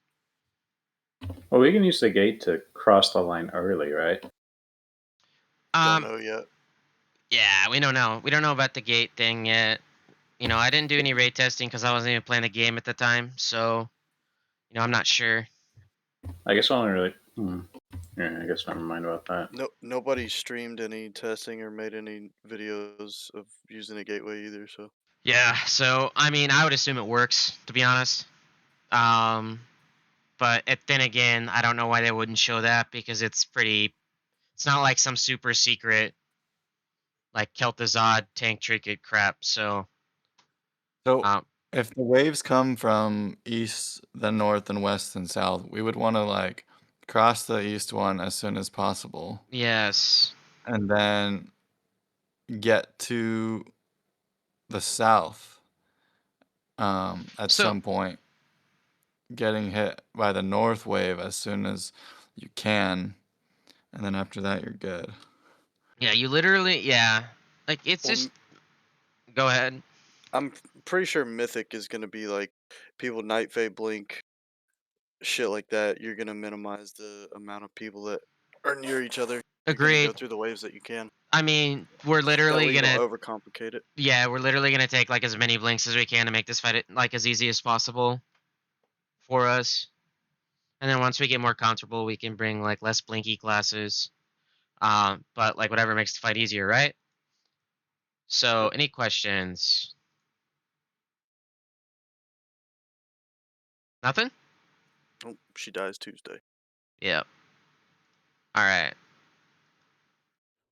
Well, we can use the gate to cross the line early, right? Don't know yet. Yeah, we don't know. We don't know about the gate thing yet. I didn't do any raid testing because I wasn't even playing the game at the time. So, I'm not sure. I guess I only really. Yeah, I guess never mind about that. No, nobody streamed any testing or made any videos of using a gateway either. So Yeah, so I mean, I would assume it works, to be honest. But then again, I don't know why they wouldn't show that because it's not like some super secret, like Kel'Thuzad tank trinket crap. So if the waves come from east, then north, and west and south, we would want to like cross the east one as soon as possible. Yes. And then get to the south at some point, getting hit by the north wave as soon as you can, and then after that you're good. Yeah, you literally, like it's just. Go ahead. I'm pretty sure Mythic is gonna be like people Night Fae blink, shit like that. You're gonna minimize the amount of people that are near each other. Agreed. Go through the waves that you can. I mean, we're literally gonna overcomplicate it. Yeah, we're literally gonna take like as many blinks as we can to make this fight like as easy as possible for us. And then once we get more comfortable, we can bring like less blinky classes. But like whatever makes the fight easier, right? So, any questions? Nothing? Oh, she dies Tuesday. Yep. All right.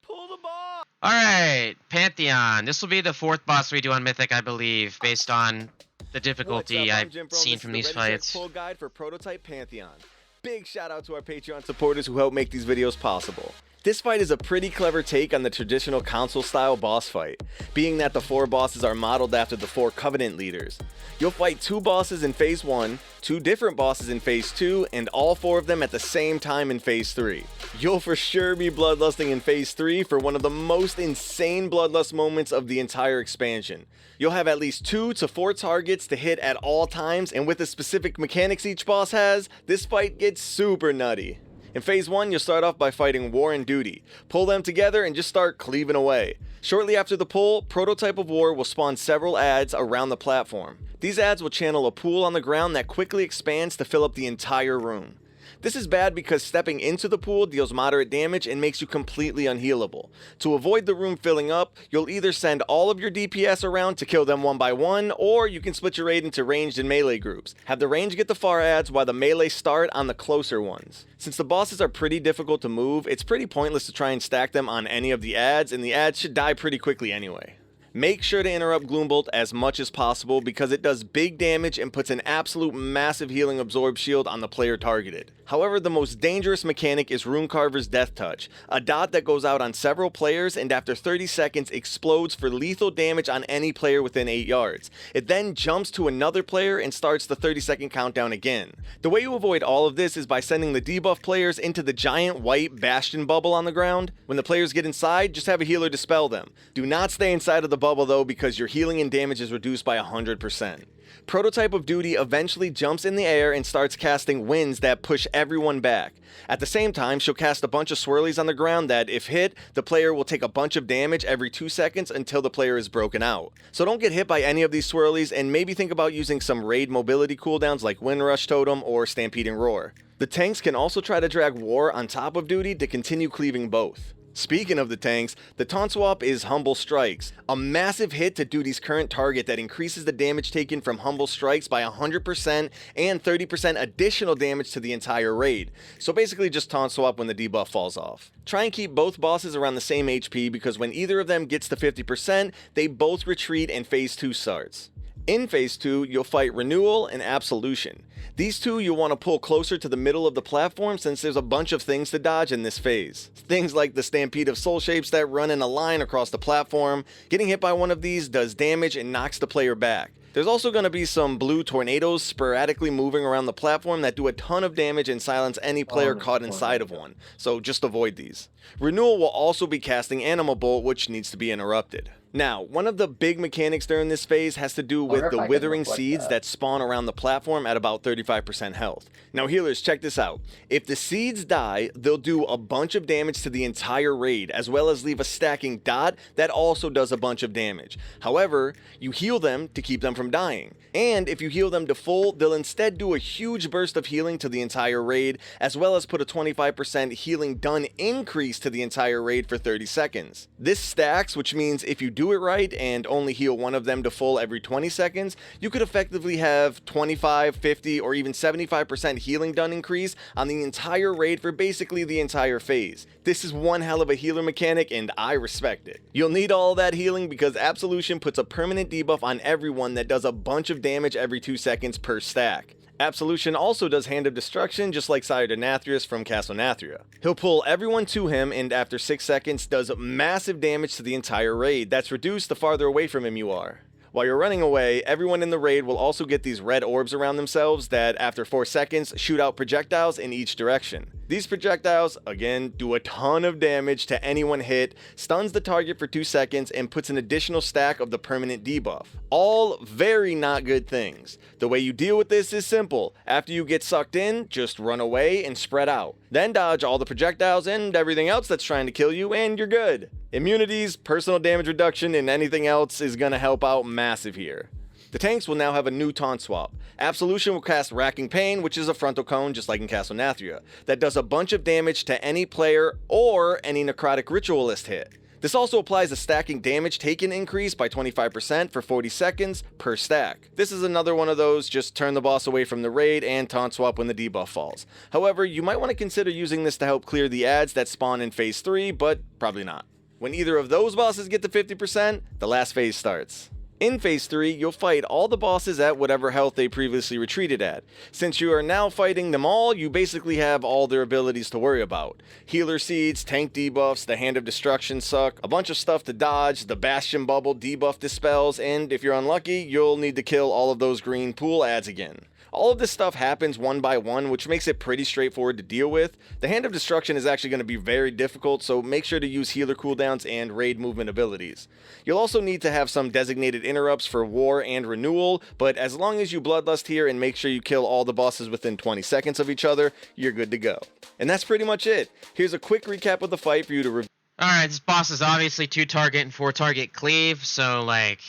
Pull the ball. All right, Pantheon. This will be the 4th boss we do on Mythic, I believe, based on the difficulty I've seen from these fights. Full guide for Prototype Pantheon. Big shout out to our Patreon supporters who help make these videos possible. This fight is a pretty clever take on the traditional console-style boss fight, being that the 4 bosses are modeled after the 4 Covenant leaders. You'll fight 2 bosses in Phase 1, 2 different bosses in Phase 2, and all 4 of them at the same time in Phase 3. You'll for sure be bloodlusting in Phase 3 for one of the most insane bloodlust moments of the entire expansion. You'll have at least 2 to 4 targets to hit at all times, and with the specific mechanics each boss has, this fight gets super nutty. In Phase 1, you'll start off by fighting War and Duty. Pull them together and just start cleaving away. Shortly after the pull, Prototype of War will spawn several adds around the platform. These adds will channel a pool on the ground that quickly expands to fill up the entire room. This is bad because stepping into the pool deals moderate damage and makes you completely unhealable. To avoid the room filling up, you'll either send all of your DPS around to kill them one by one, or you can split your raid into ranged and melee groups. Have the range get the far adds while the melee start on the closer ones. Since the bosses are pretty difficult to move, it's pretty pointless to try and stack them on any of the adds, and the adds should die pretty quickly anyway. Make sure to interrupt Gloombolt as much as possible because it does big damage and puts an absolute massive healing absorb shield on the player targeted. However, the most dangerous mechanic is Runecarver's Death Touch, a dot that goes out on several players and after 30 seconds explodes for lethal damage on any player within 8 yards. It then jumps to another player and starts the 30-second countdown again. The way you avoid all of this is by sending the debuff players into the giant white bastion bubble on the ground. When the players get inside, just have a healer dispel them. Do not stay inside of the bubble though, because your healing and damage is reduced by 100%. Prototype of Duty eventually jumps in the air and starts casting winds that push everyone back. At the same time, she'll cast a bunch of swirlies on the ground that, if hit, the player will take a bunch of damage every 2 seconds until the player is broken out. So don't get hit by any of these swirlies, and maybe think about using some raid mobility cooldowns like Windrush Totem or Stampeding Roar. The tanks can also try to drag War on top of Duty to continue cleaving both. Speaking of the tanks, the taunt swap is Humble Strikes, a massive hit to Duty's current target that increases the damage taken from Humble Strikes by 100% and 30% additional damage to the entire raid. So basically just taunt swap when the debuff falls off. Try and keep both bosses around the same HP because when either of them gets to 50%, they both retreat and Phase 2 starts. In Phase 2, you'll fight Renewal and Absolution. These two you'll want to pull closer to the middle of the platform since there's a bunch of things to dodge in this phase. Things like the stampede of soul shapes that run in a line across the platform. Getting hit by one of these does damage and knocks the player back. There's also going to be some blue tornadoes sporadically moving around the platform that do a ton of damage and silence any player caught inside of one, so just avoid these. Renewal will also be casting Animal Bolt, which needs to be interrupted. Now, one of the big mechanics during this phase has to do with the withering seeds that spawn around the platform at about 35% health. Now healers, check this out. If the seeds die, they'll do a bunch of damage to the entire raid, as well as leave a stacking dot that also does a bunch of damage. However, you heal them to keep them from dying. And if you heal them to full, they'll instead do a huge burst of healing to the entire raid, as well as put a 25% healing done increase to the entire raid for 30 seconds. This stacks, which means if you do it right and only heal one of them to full every 20 seconds, you could effectively have 25, 50, or even 75% healing done increase on the entire raid for basically the entire phase. This is one hell of a healer mechanic and I respect it. You'll need all that healing because Absolution puts a permanent debuff on everyone that does a bunch of damage every 2 seconds per stack. Absolution also does Hand of Destruction just like Sire Denathrius from Castle Nathria. He'll pull everyone to him and after 6 seconds does massive damage to the entire raid that's reduced the farther away from him you are. While you're running away, everyone in the raid will also get these red orbs around themselves that after 4 seconds shoot out projectiles in each direction. These projectiles, again, do a ton of damage to anyone hit, stuns the target for 2 seconds, and puts an additional stack of the permanent debuff. All very not good things. The way you deal with this is simple. After you get sucked in, just run away and spread out. Then dodge all the projectiles and everything else that's trying to kill you, and you're good. Immunities, personal damage reduction, and anything else is gonna help out massive here. The tanks will now have a new taunt swap. Absolution will cast Racking Pain, which is a frontal cone just like in Castle Nathria, that does a bunch of damage to any player or any necrotic ritualist hit. This also applies a stacking damage taken increase by 25% for 40 seconds per stack. This is another one of those just turn the boss away from the raid and taunt swap when the debuff falls. However, you might want to consider using this to help clear the adds that spawn in Phase 3, but probably not. When either of those bosses get to 50%, the last phase starts. In Phase 3, you'll fight all the bosses at whatever health they previously retreated at. Since you are now fighting them all, you basically have all their abilities to worry about. Healer seeds, tank debuffs, the Hand of Destruction suck, a bunch of stuff to dodge, the Bastion Bubble debuff dispels, and if you're unlucky, you'll need to kill all of those green pool ads again. All of this stuff happens one by one, which makes it pretty straightforward to deal with. The Hand of Destruction is actually going to be very difficult, so make sure to use healer cooldowns and raid movement abilities. You'll also need to have some designated interrupts for War and Renewal, but as long as you Bloodlust here and make sure you kill all the bosses within 20 seconds of each other, you're good to go. And that's pretty much it. Here's a quick recap of the fight for you to review. Alright, this boss is obviously 2-target and 4-target cleave, so like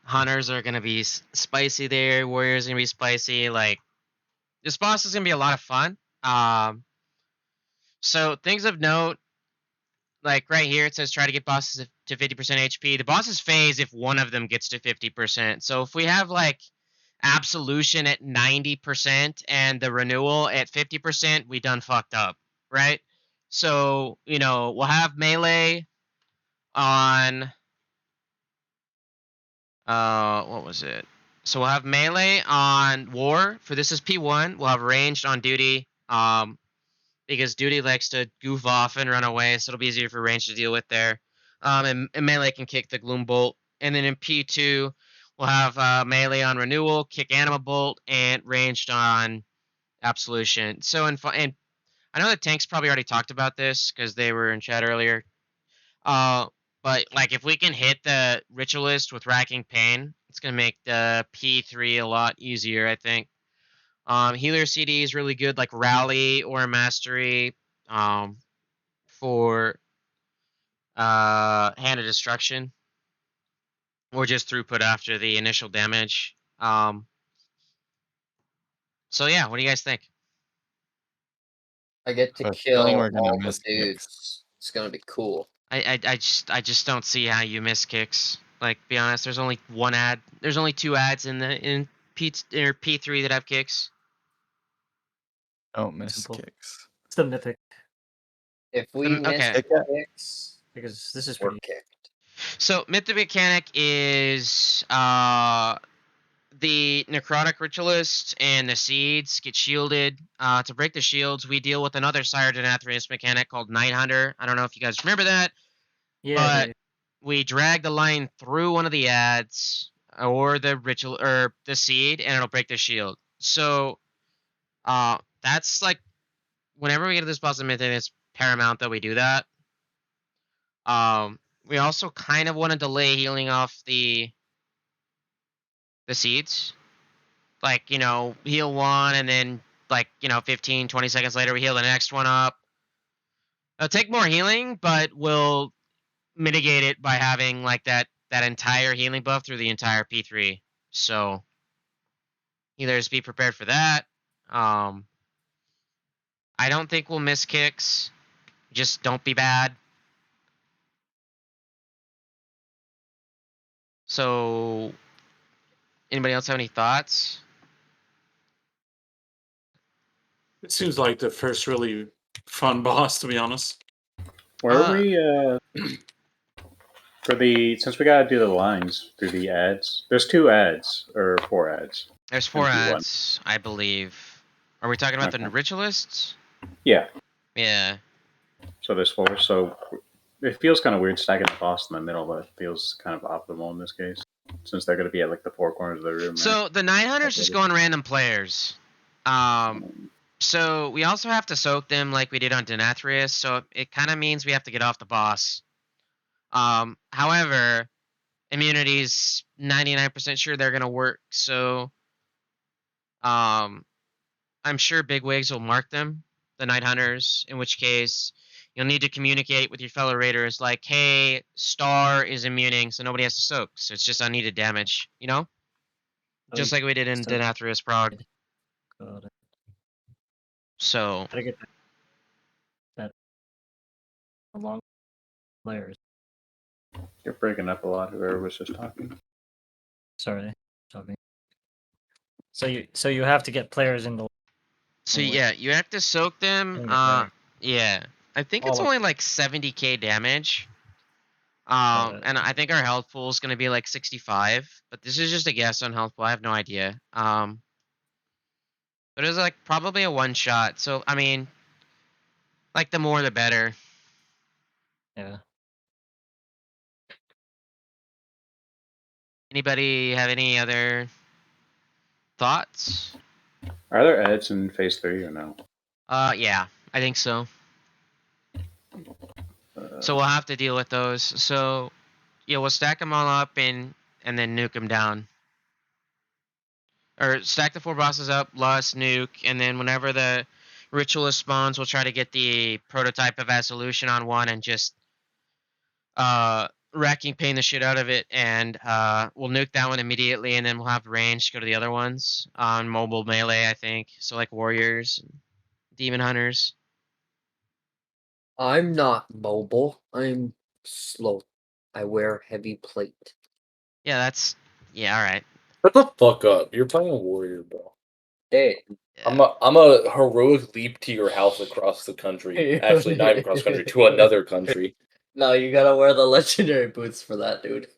hunters are gonna be spicy there, warriors are gonna be spicy, like this boss is gonna be a lot of fun. So things of note, like right here it says try to get bosses to 50% HP. The bosses phase if one of them gets to 50%. So if we have like Absolution at 90% and the renewal at 50%, we done fucked up, right? So, you know, we'll have melee on what was it? So we'll have melee on war, for this is P1. We'll have ranged on duty, because duty likes to goof off and run away, so it'll be easier for range to deal with there. And melee can kick the Gloom Bolt. And then in P2, we'll have melee on renewal, kick Anima Bolt, and ranged on Absolution. So and I know the tanks probably already talked about this because they were in chat earlier. But like if we can hit the Ritualist with Racking Pain, it's gonna make the P3 a lot easier, I think. Healer CD is really good, like Rally or Mastery, for Hand of Destruction, or just throughput after the initial damage. So yeah, what do you guys think? I get to But kill feeling we're gonna all the miss kicks. dudes. It's gonna be cool. I just don't see how you miss kicks. Like, be honest, there's only one ad. There's only 2 ads in P3 that have kicks. Don't miss Simple. kicks. It's the mythic If we miss Okay. kicks, because this is we're pretty. kicked. So mythic mechanic is the Necrotic Ritualist and the Seeds get shielded. To break the shields, we deal with another Sire Denathrius mechanic called Night Hunter. I don't know if you guys remember that. Yeah, But we drag the line through one of the ads or the ritual or the seed, and it'll break the shield. So, that's like whenever we get to this boss of mythic, it's paramount that we do that. We also kind of want to delay healing off the seeds, like, you know, heal one and then like, you know, 15-20 seconds later we heal the next one up. It'll take more healing, but we'll mitigate it by having like that entire healing buff through the entire P3. So healers be prepared for that. I don't think we'll miss kicks. Just don't be bad. So anybody else have any thoughts? It seems like the first really fun boss, to be honest. Where are we for the, since we gotta do the lines through the ads? There's 2 ads or 4 ads. There's 4 in P1. ads, I believe. Are we talking about the Okay. ritualists? Yeah. Yeah. So there's 4. So it feels kind of weird stacking the boss in the middle, but it feels kind of optimal in this case, since they're going to be at like the 4 corners of the room. Right? So the Night Hunters just go on random players. So we also have to soak them like we did on Denathrius, so it kind of means we have to get off the boss. However, immunity's 99% sure they're gonna work, so I'm sure Bigwigs will mark them, the Night Hunters, in which case you'll need to communicate with your fellow raiders like, hey, Star is immuning, so nobody has to soak, so it's just unneeded damage, you know? Just like we did in Denathrius Prague. Got it. So Gotta get that along players. You're breaking up a lot. Whoever was just talking. Sorry, talking. So you have to get players in the. So yeah, you have to soak them. Yeah, I think it's All of- only like 70k damage. And I think our health pool is going to be like 65, but this is just a guess on health pool. I have no idea. But it was like probably a one shot. So, I mean, like the more the better. Yeah. Anybody have any other thoughts? Are there ads in phase 3 or no? Yeah, I think so. So we'll have to deal with those. So, yeah, we'll stack them all up and then nuke them down. Or stack the 4 bosses up, Lust, nuke, and then whenever the Ritualist spawns, we'll try to get the prototype of Absolution on one and just Wrecking Pain the shit out of it, and we'll nuke that one immediately, and then we'll have range to go to the other ones on mobile melee, I think. So like Warriors, and Demon Hunters. I'm not mobile. I'm slow. I wear heavy plate. Yeah, all right. Shut the fuck up. You're playing a warrior, bro. Hey. I'm a heroic leap to your house across the country. Actually, not even across the country, to another country. No, you gotta wear the legendary boots for that, dude.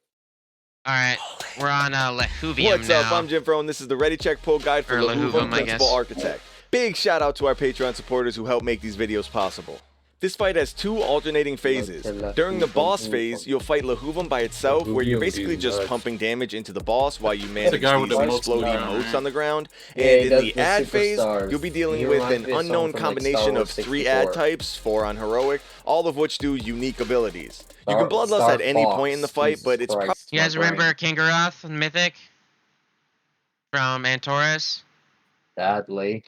Alright, we're on Lehuvium What's now. up? I'm Jim Fro, and this is the Ready Check Pull Guide for Or Lehuvium Lehuvium, I Principal guess. Architect. Big shout out to our Patreon supporters who help make these videos possible. This fight has 2 alternating phases. During the boss phase, you'll fight Lehuvium by itself, where you're basically just pumping damage into the boss while you manage guy with these the most exploding power, motes right? on the ground. Yeah, And he in does the the ad phase, superstars. you'll be dealing He with reminds an me of someone unknown from, like, combination Star of Wars 3 ad 64. types, 4 on Heroic, all of which do unique abilities. You can Star bloodlust at any Fox, point in the fight, but it's probably... Christ, You guys my brain. remember Kingaroth and Mythic? From Antaurus? Sadly.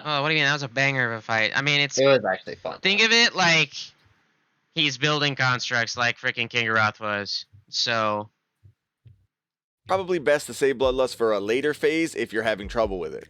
Oh, what do you mean? That was a banger of a fight. I mean, it's... It was actually fun. Think of it like he's building constructs like freaking Kingaroth was. So, Probably best to save Bloodlust for a later phase if you're having trouble with it.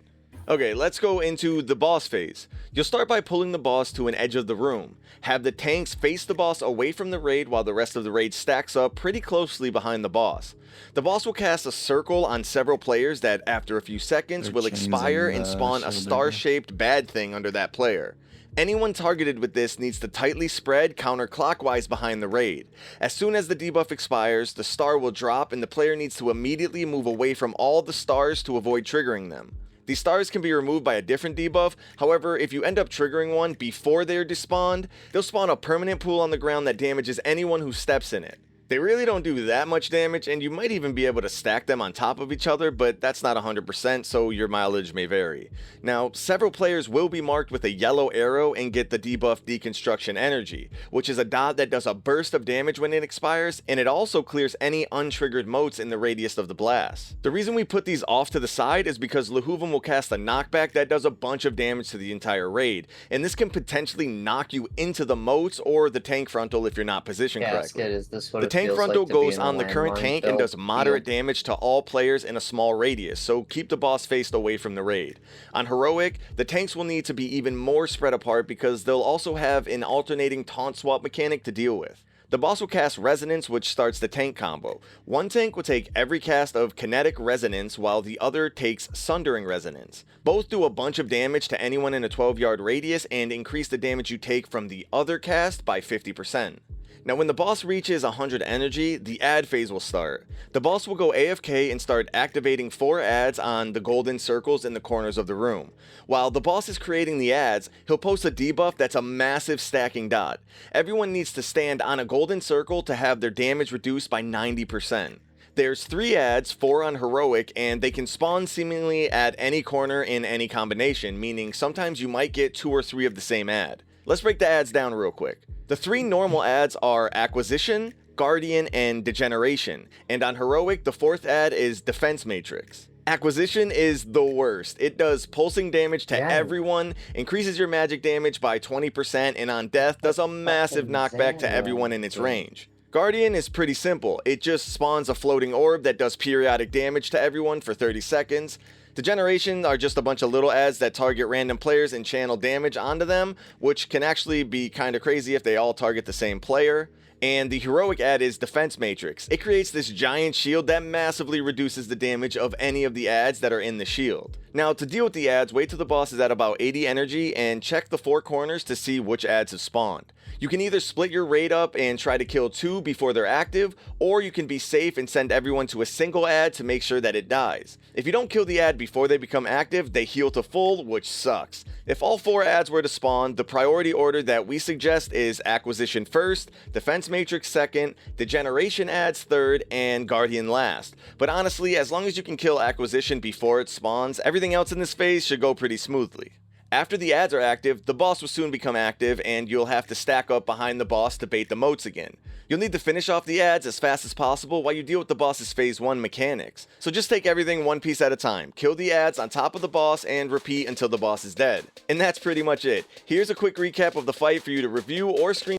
Okay, let's go into the boss phase. You'll start by pulling the boss to an edge of the room. Have the tanks face the boss away from the raid while the rest of the raid stacks up pretty closely behind the boss. The boss will cast a circle on several players that after a few seconds Their will chains expire and, and spawn a shoulder. star-shaped bad thing under that player. Anyone targeted with this needs to tightly spread counterclockwise behind the raid. As soon as the debuff expires, the star will drop and the player needs to immediately move away from all the stars to avoid triggering them. These stars can be removed by a different debuff, however, if you end up triggering one before they're despawned, they'll spawn a permanent pool on the ground that damages anyone who steps in it. They really don't do that much damage, and you might even be able to stack them on top of each other, but that's not 100%, so your mileage may vary. Now, several players will be marked with a yellow arrow and get the debuff Deconstruction Energy, which is a dot that does a burst of damage when it expires, and it also clears any untriggered motes in the radius of the blast. The reason we put these off to the side is because Lehuvium will cast a knockback that does a bunch of damage to the entire raid, and this can potentially knock you into the motes or the tank frontal if you're not positioned correctly. Gasket, is this what The it tank feels frontal like to be goes in a on the current landmine tank and does filled moderate field? damage to all players in a small radius, so keep the boss faced away from the raid. On Heroic, the tanks will need to be even more spread apart because they'll also have an alternating taunt swap mechanic to deal with. The boss will cast Resonance, which starts the tank combo. One tank will take every cast of Kinetic Resonance, while the other takes Sundering Resonance. Both do a bunch of damage to anyone in a 12-yard radius and increase the damage you take from the other cast by 50%. Now when the boss reaches 100 energy, the ad phase will start. The boss will go AFK and start activating 4 ads on the golden circles in the corners of the room. While the boss is creating the ads, he'll post a debuff that's a massive stacking dot. Everyone needs to stand on a golden circle to have their damage reduced by 90%. There's 3 ads, 4 on Heroic, and they can spawn seemingly at any corner in any combination, meaning sometimes you might get 2 or 3 of the same ad. Let's break the ads down real quick. The 3 normal ads are Acquisition, Guardian, and Degeneration, and on Heroic, the 4th ad is Defense Matrix. Acquisition is the worst. It does pulsing damage to everyone, increases your magic damage by 20%, and on death does a massive knockback to everyone in its range. Guardian is pretty simple. It just spawns a floating orb that does periodic damage to everyone for 30 seconds. Degeneration are just a bunch of little ads that target random players and channel damage onto them, which can actually be kinda crazy if they all target the same player. And the heroic ad is Defense Matrix. It creates this giant shield that massively reduces the damage of any of the ads that are in the shield. Now, to deal with the ads, wait till the boss is at about 80 energy and check the 4 corners to see which ads have spawned. You can either split your raid up and try to kill 2 before they're active, or you can be safe and send everyone to a single ad to make sure that it dies. If you don't kill the ad before they become active, they heal to full, which sucks. If all 4 ads were to spawn, the priority order that we suggest is Acquisition first, Defense Matrix second, Degeneration ads third, and Guardian last. But honestly, as long as you can kill Acquisition before it spawns, everything else in this phase should go pretty smoothly. After the ads are active, the boss will soon become active, and you'll have to stack up behind the boss to bait the moats again. You'll need to finish off the ads as fast as possible while you deal with the boss's phase 1 mechanics. So just take everything one piece at a time, kill the ads on top of the boss, and repeat until the boss is dead. And that's pretty much it. Here's a quick recap of the fight for you to review or screen.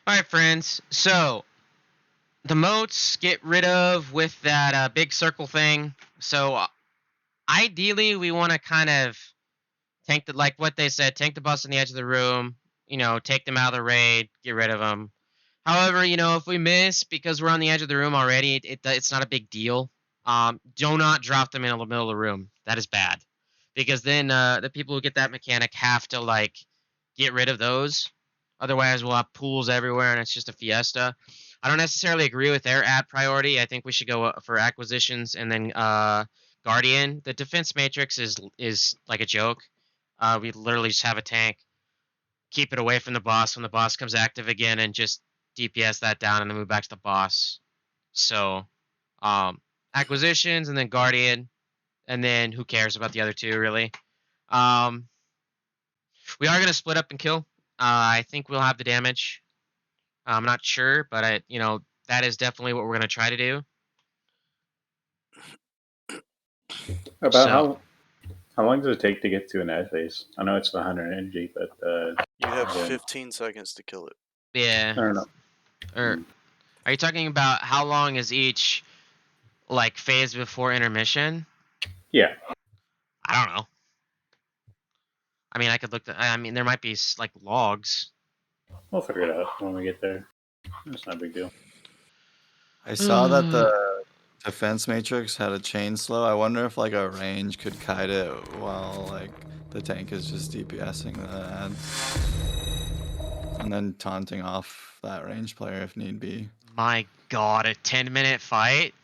Alright, friends, so the moats get rid of with that big circle thing. So ideally, we want to kind of tank the, like what they said, tank the boss on the edge of the room, you know, take them out of the raid, get rid of them. However, you know, if we miss because we're on the edge of the room already, it's not a big deal. Do not drop them in the middle of the room. That is bad. Because then the people who get that mechanic have to, like, get rid of those. Otherwise, we'll have pools everywhere and it's just a fiesta. I don't necessarily agree with their ad priority. I think we should go for acquisitions and then Guardian. The defense matrix is like a joke. We literally just have a tank, keep it away from the boss when the boss comes active again, and just DPS that down and then move back to the boss. So, acquisitions and then Guardian, and then who cares about the other 2, really. We are going to split up and kill. I think we'll have the damage. I'm not sure, but that is definitely what we're going to try to do. About how long does it take to get to an ad phase? I know it's 100 energy, but you have 15 seconds to kill it. Yeah. I don't know. Or are you talking about how long is each like phase before intermission? Yeah. I don't know. I mean, I could look. There might be like logs. We'll figure it out when we get there. It's not a big deal. I saw that the defense matrix had a chain slow. I wonder if like a range could kite it while like the tank is just DPSing the ad. And then taunting off that range player if need be. My god, a 10-minute fight?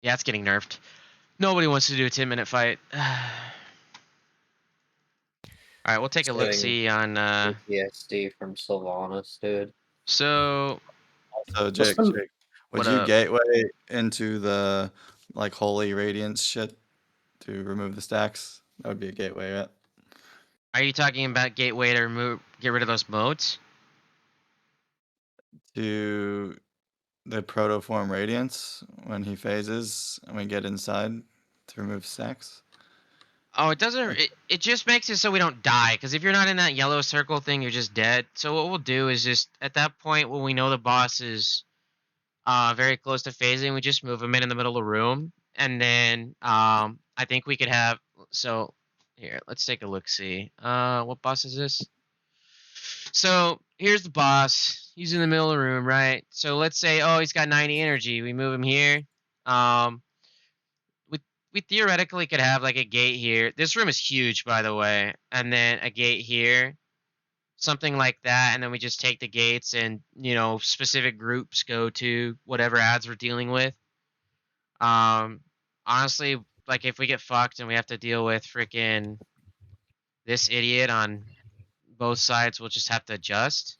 Yeah, it's getting nerfed. Nobody wants to do a 10-minute fight. Alright, we'll take a look-see on PTSD from Sylvanas, dude. So Jake, would you gateway into the like holy radiance shit to remove the stacks? That would be a gateway, right? Are you talking about gateway to get rid of those modes? To the protoform radiance when he phases and we get inside to remove stacks? Oh, it doesn't. It just makes it so we don't die. Because if you're not in that yellow circle thing, you're just dead. So what we'll do is just at that point when we know the boss is very close to phasing, we just move him in the middle of the room, and then I think we could have. So here, let's take a look. See, what boss is this? So here's the boss. He's in the middle of the room, right? So let's say, oh, he's got 90 energy. We move him here. We theoretically could have like a gate here. This room is huge, by the way. And then a gate here. Something like that. And then we just take the gates and, specific groups go to whatever ads we're dealing with. Honestly, like if we get fucked and we have to deal with freaking this idiot on both sides, we'll just have to adjust.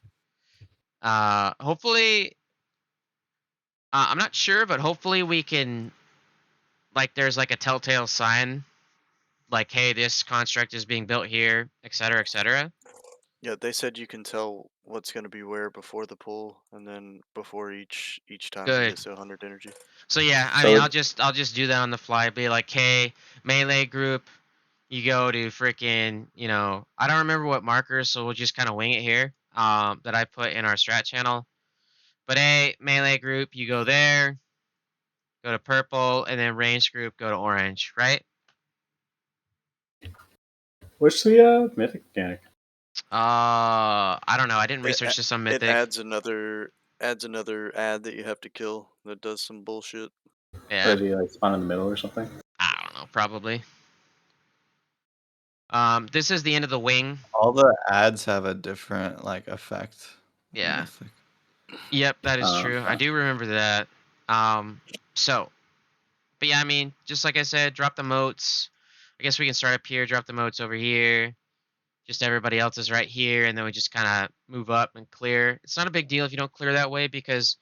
Hopefully, I'm not sure, but hopefully we can, like, there's like a telltale sign, like, hey, this construct is being built here, etc., etc. Yeah, they said you can tell what's going to be where before the pull, and then before each time Good. it gets to 100 energy. So yeah, I mean, I'll just do that on the fly. Be like, hey, melee group, you go to freaking, I don't remember what markers, so we'll just kind of wing it here. That I put in our strat channel. But hey, melee group, you go there, go to purple, and then range group, go to orange, right? What's the mythic mechanic? I don't know. I didn't It research this on Mythic. It adds another ad that you have to kill that does some bullshit. Yeah. Or does he like spawn in the middle or something? I don't know. Probably. This is the end of the wing. All the ads have a different like effect. Yeah. Yep, that is true. I do remember that. So, but yeah, I mean, just like I said, drop the moats. I guess we can start up here, drop the moats over here. Just everybody else is right here, and then we just kind of move up and clear. It's not a big deal if you don't clear that way because,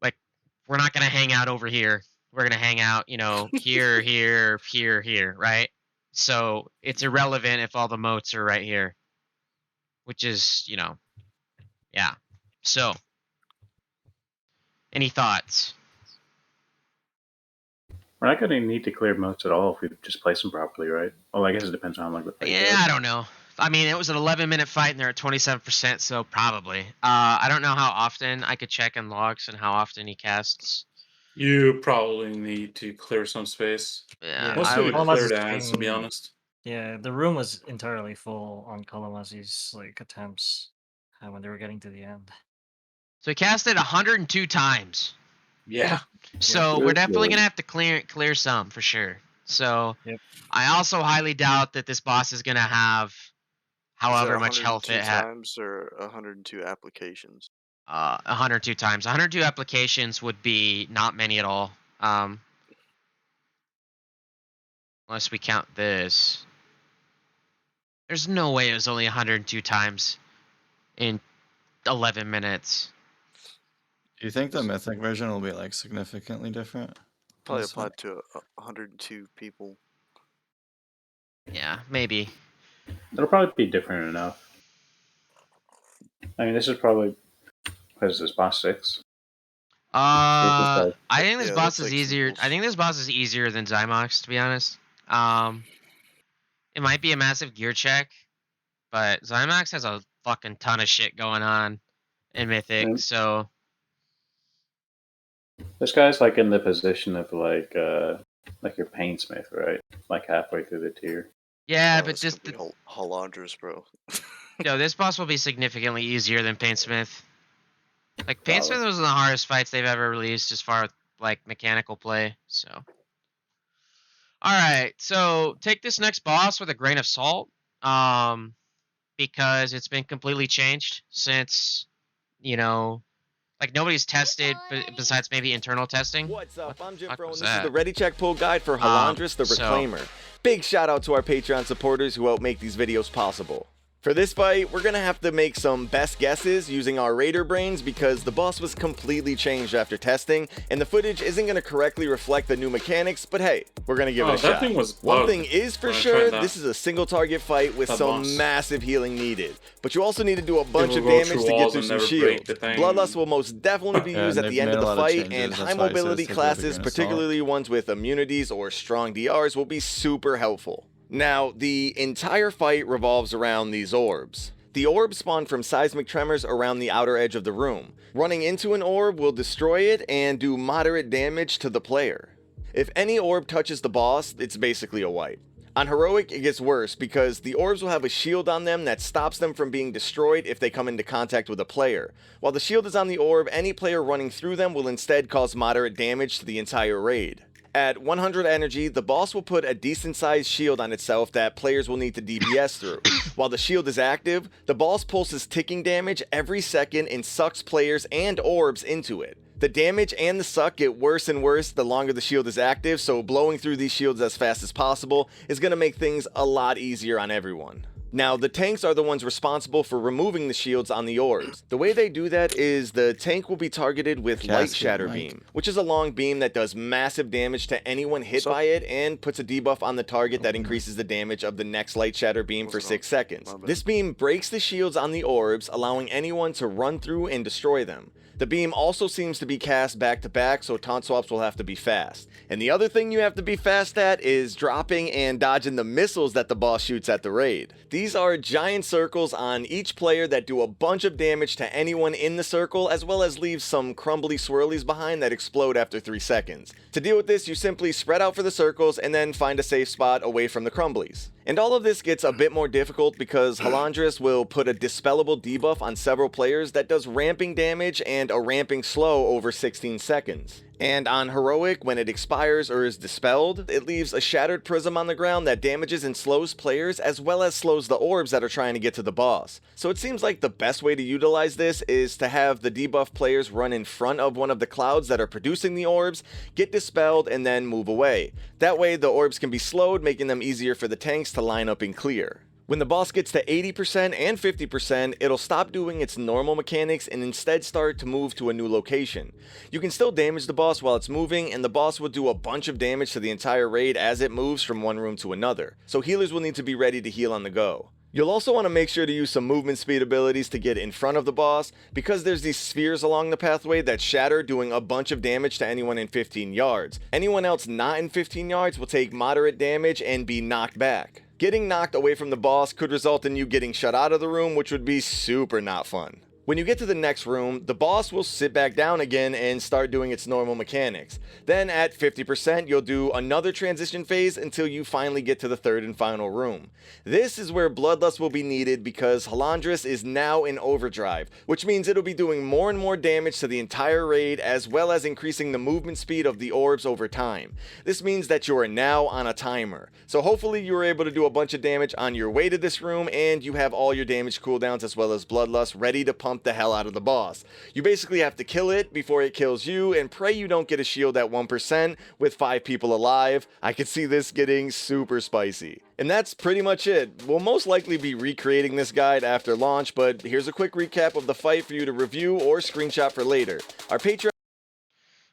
like, we're not gonna hang out over here. We're gonna hang out, you know, here, here, here, here, right? So it's irrelevant if all the moats are right here, which is, you know, yeah. So, any thoughts? We're not going to need to clear moats at all if we just place them properly, right? Well, I guess it depends on like the fight Yeah, goes. I don't know. I mean, it was an 11-minute fight, and they're at 27%, so probably. I don't know how often. I could check in logs and how often he casts. You probably need to clear some space. Yeah, Most I of would. it cleared ads, to be honest. Yeah, the room was entirely full on Kalamazzi's like attempts when they were getting to the end. So he casted 102 times. Yeah. So we're definitely gonna have to clear some for sure. So I also highly doubt that this boss is gonna have however much health it has. times or 102 applications. 102 times. 102 applications would be not many at all. Unless we count this. There's no way it was only 102 times in 11 minutes. Do you think the Mythic version will be like significantly different? Probably Also- applied to 102 people. Yeah, maybe. It'll probably be different enough. I mean, this is probably what is this, boss 6? I think this Yeah, boss that's is like easier. I think this boss is easier than Zymox, to be honest. It might be a massive gear check, but Zymox has a fucking ton of shit going on in Mythic, Yeah. so This guy's like in the position of like your Painsmith, right? Like halfway through the tier. yeah, Oh, but it's just gonna be Halandras, bro. no, this boss will be significantly easier than Painsmith. Like Probably. Painsmith was one of the hardest fights they've ever released as far as like mechanical play. So, all right, so take this next boss with a grain of salt, because it's been completely changed since, you know, like nobody's tested besides maybe internal testing. What's up? I'm Jim Pro, and was this is that? the Ready Check Pull Guide for Halandras the so- Reclaimer. Big shout out to our Patreon supporters who help make these videos possible. For this fight, we're gonna have to make some best guesses using our Raider brains because the boss was completely changed after testing, and the footage isn't gonna correctly reflect the new mechanics, but hey, we're gonna give it a that shot. thing was One bugged thing is for when I sure, tried that. this is a single target fight with That some boss. massive healing needed. But you also need to do a bunch will of go damage through to get walls through and some never shields. break the thing. Bloodlust will most definitely be Yeah, used and at the they've end of made a the lot of fight, changes, and that's high why it says mobility take it with a classes, grain of salt. particularly ones with immunities or strong DRs, will be super helpful. Now, the entire fight revolves around these orbs. The orbs spawn from seismic tremors around the outer edge of the room. Running into an orb will destroy it and do moderate damage to the player. If any orb touches the boss, it's basically a wipe. On Heroic, it gets worse because the orbs will have a shield on them that stops them from being destroyed if they come into contact with a player. While the shield is on the orb, any player running through them will instead cause moderate damage to the entire raid. At 100 energy, the boss will put a decent sized shield on itself that players will need to DPS through. While the shield is active, the boss pulses ticking damage every second and sucks players and orbs into it. The damage and the suck get worse and worse the longer the shield is active, so blowing through these shields as fast as possible is going to make things a lot easier on everyone. Now, the tanks are the ones responsible for removing the shields on the orbs. The way they do that is the tank will be targeted with Light Casket Shatter Mike. Beam, which is a long beam that does massive damage to anyone hit by it and puts a debuff on the target that increases the damage of the next Light Shatter Beam for 6 seconds. This beam breaks the shields on the orbs, allowing anyone to run through and destroy them. The beam also seems to be cast back to back, so taunt swaps will have to be fast. And the other thing you have to be fast at is dropping and dodging the missiles that the boss shoots at the raid. These are giant circles on each player that do a bunch of damage to anyone in the circle, as well as leave some crumbly swirlies behind that explode after 3 seconds. To deal with this, you simply spread out for the circles and then find a safe spot away from the crumblies. And all of this gets a bit more difficult because Halandris will put a dispellable debuff on several players that does ramping damage and a ramping slow over 16 seconds. And on Heroic, when it expires or is dispelled, it leaves a Shattered Prism on the ground that damages and slows players as well as slows the orbs that are trying to get to the boss. So it seems like the best way to utilize this is to have the debuff players run in front of one of the clouds that are producing the orbs, get dispelled, and then move away. That way the orbs can be slowed, making them easier for the tanks to line up and clear. When the boss gets to 80% and 50%, it'll stop doing its normal mechanics and instead start to move to a new location. You can still damage the boss while it's moving, and the boss will do a bunch of damage to the entire raid as it moves from one room to another, so healers will need to be ready to heal on the go. You'll also want to make sure to use some movement speed abilities to get in front of the boss, because there's these spheres along the pathway that shatter, doing a bunch of damage to anyone in 15 yards. Anyone else not in 15 yards will take moderate damage and be knocked back. Getting knocked away from the boss could result in you getting shut out of the room, which would be super not fun. When you get to the next room, the boss will sit back down again and start doing its normal mechanics. Then at 50%, you'll do another transition phase until you finally get to the third and final room. This is where Bloodlust will be needed because Halandris is now in overdrive, which means it'll be doing more and more damage to the entire raid as well as increasing the movement speed of the orbs over time. This means that you are now on a timer. So hopefully you were able to do a bunch of damage on your way to this room and you have all your damage cooldowns as well as Bloodlust ready to pump the hell out of the boss. You basically have to kill it before it kills you and pray you don't get a shield at 1% with 5 people alive. I could see this getting super spicy. And that's pretty much it. We'll most likely be recreating this guide after launch, but here's a quick recap of the fight for you to review or screenshot for later. Our Patreon.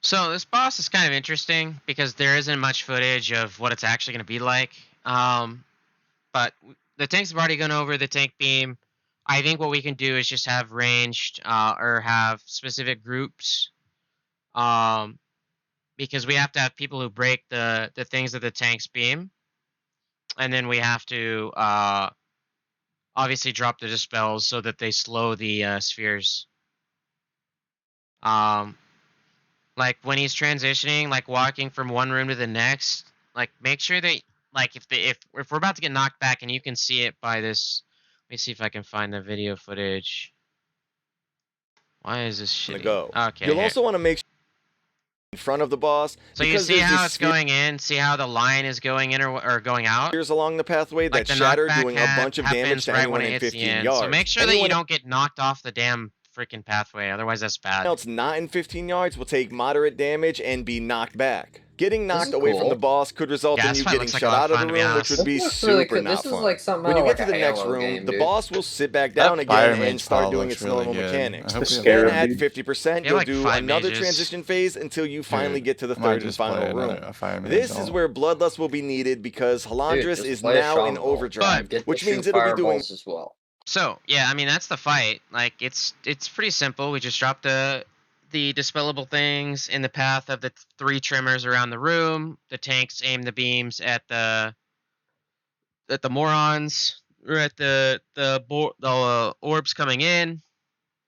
So this boss is kind of interesting because there isn't much footage of what it's actually going to be like. But the tanks have already gone over the tank beam. I think what we can do is just have ranged or have specific groups, because we have to have people who break the things of the tank's beam, and then we have to obviously drop the dispels so that they slow the spheres. Like when he's transitioning, like walking from one room to the next, like make sure that like if we're about to get knocked back, and you can see it by this. Let me see if I can find the video footage. Why is this shitty? Go. Okay. You'll here. also want to make sure in front of the boss. So you see how it's going in, see how the line is going in or going out? Here's along the pathway Like that the shatter, knockback doing a bunch of damage to right anyone when it in hits the 15 end. yards. So make sure that you don't get knocked off the damn freaking pathway, otherwise that's bad. Else not in 15 yards will take moderate damage and be knocked back. Getting knocked is away cool. from the boss could result Yeah, in this you fight getting looks like shut a lot out of of fun, the to be room, which honest. would be This looks really super cool. not This is fun. like something When you out get of to a the next Halo room, game, the dude. boss will sit back That down again Fire and Mage start Paul doing looks its normal really good. mechanics. I hope The we Scarab Then at dude. 50%, Yeah, you'll like do 5 another mages. transition phase until you finally Dude, get to the I might third and just play final room. a Fire Mage This is ult. where Bloodlust will be needed because Halandris just is play a now in Shaman Bolt. overdrive, Get which to shoot means it'll be doing fireballs as well. So yeah, I mean that's the fight. Like it's pretty simple. We just drop the dispellable things in the path of the 3 trimmers around the room. The tanks aim the beams at the morons or at the orbs coming in,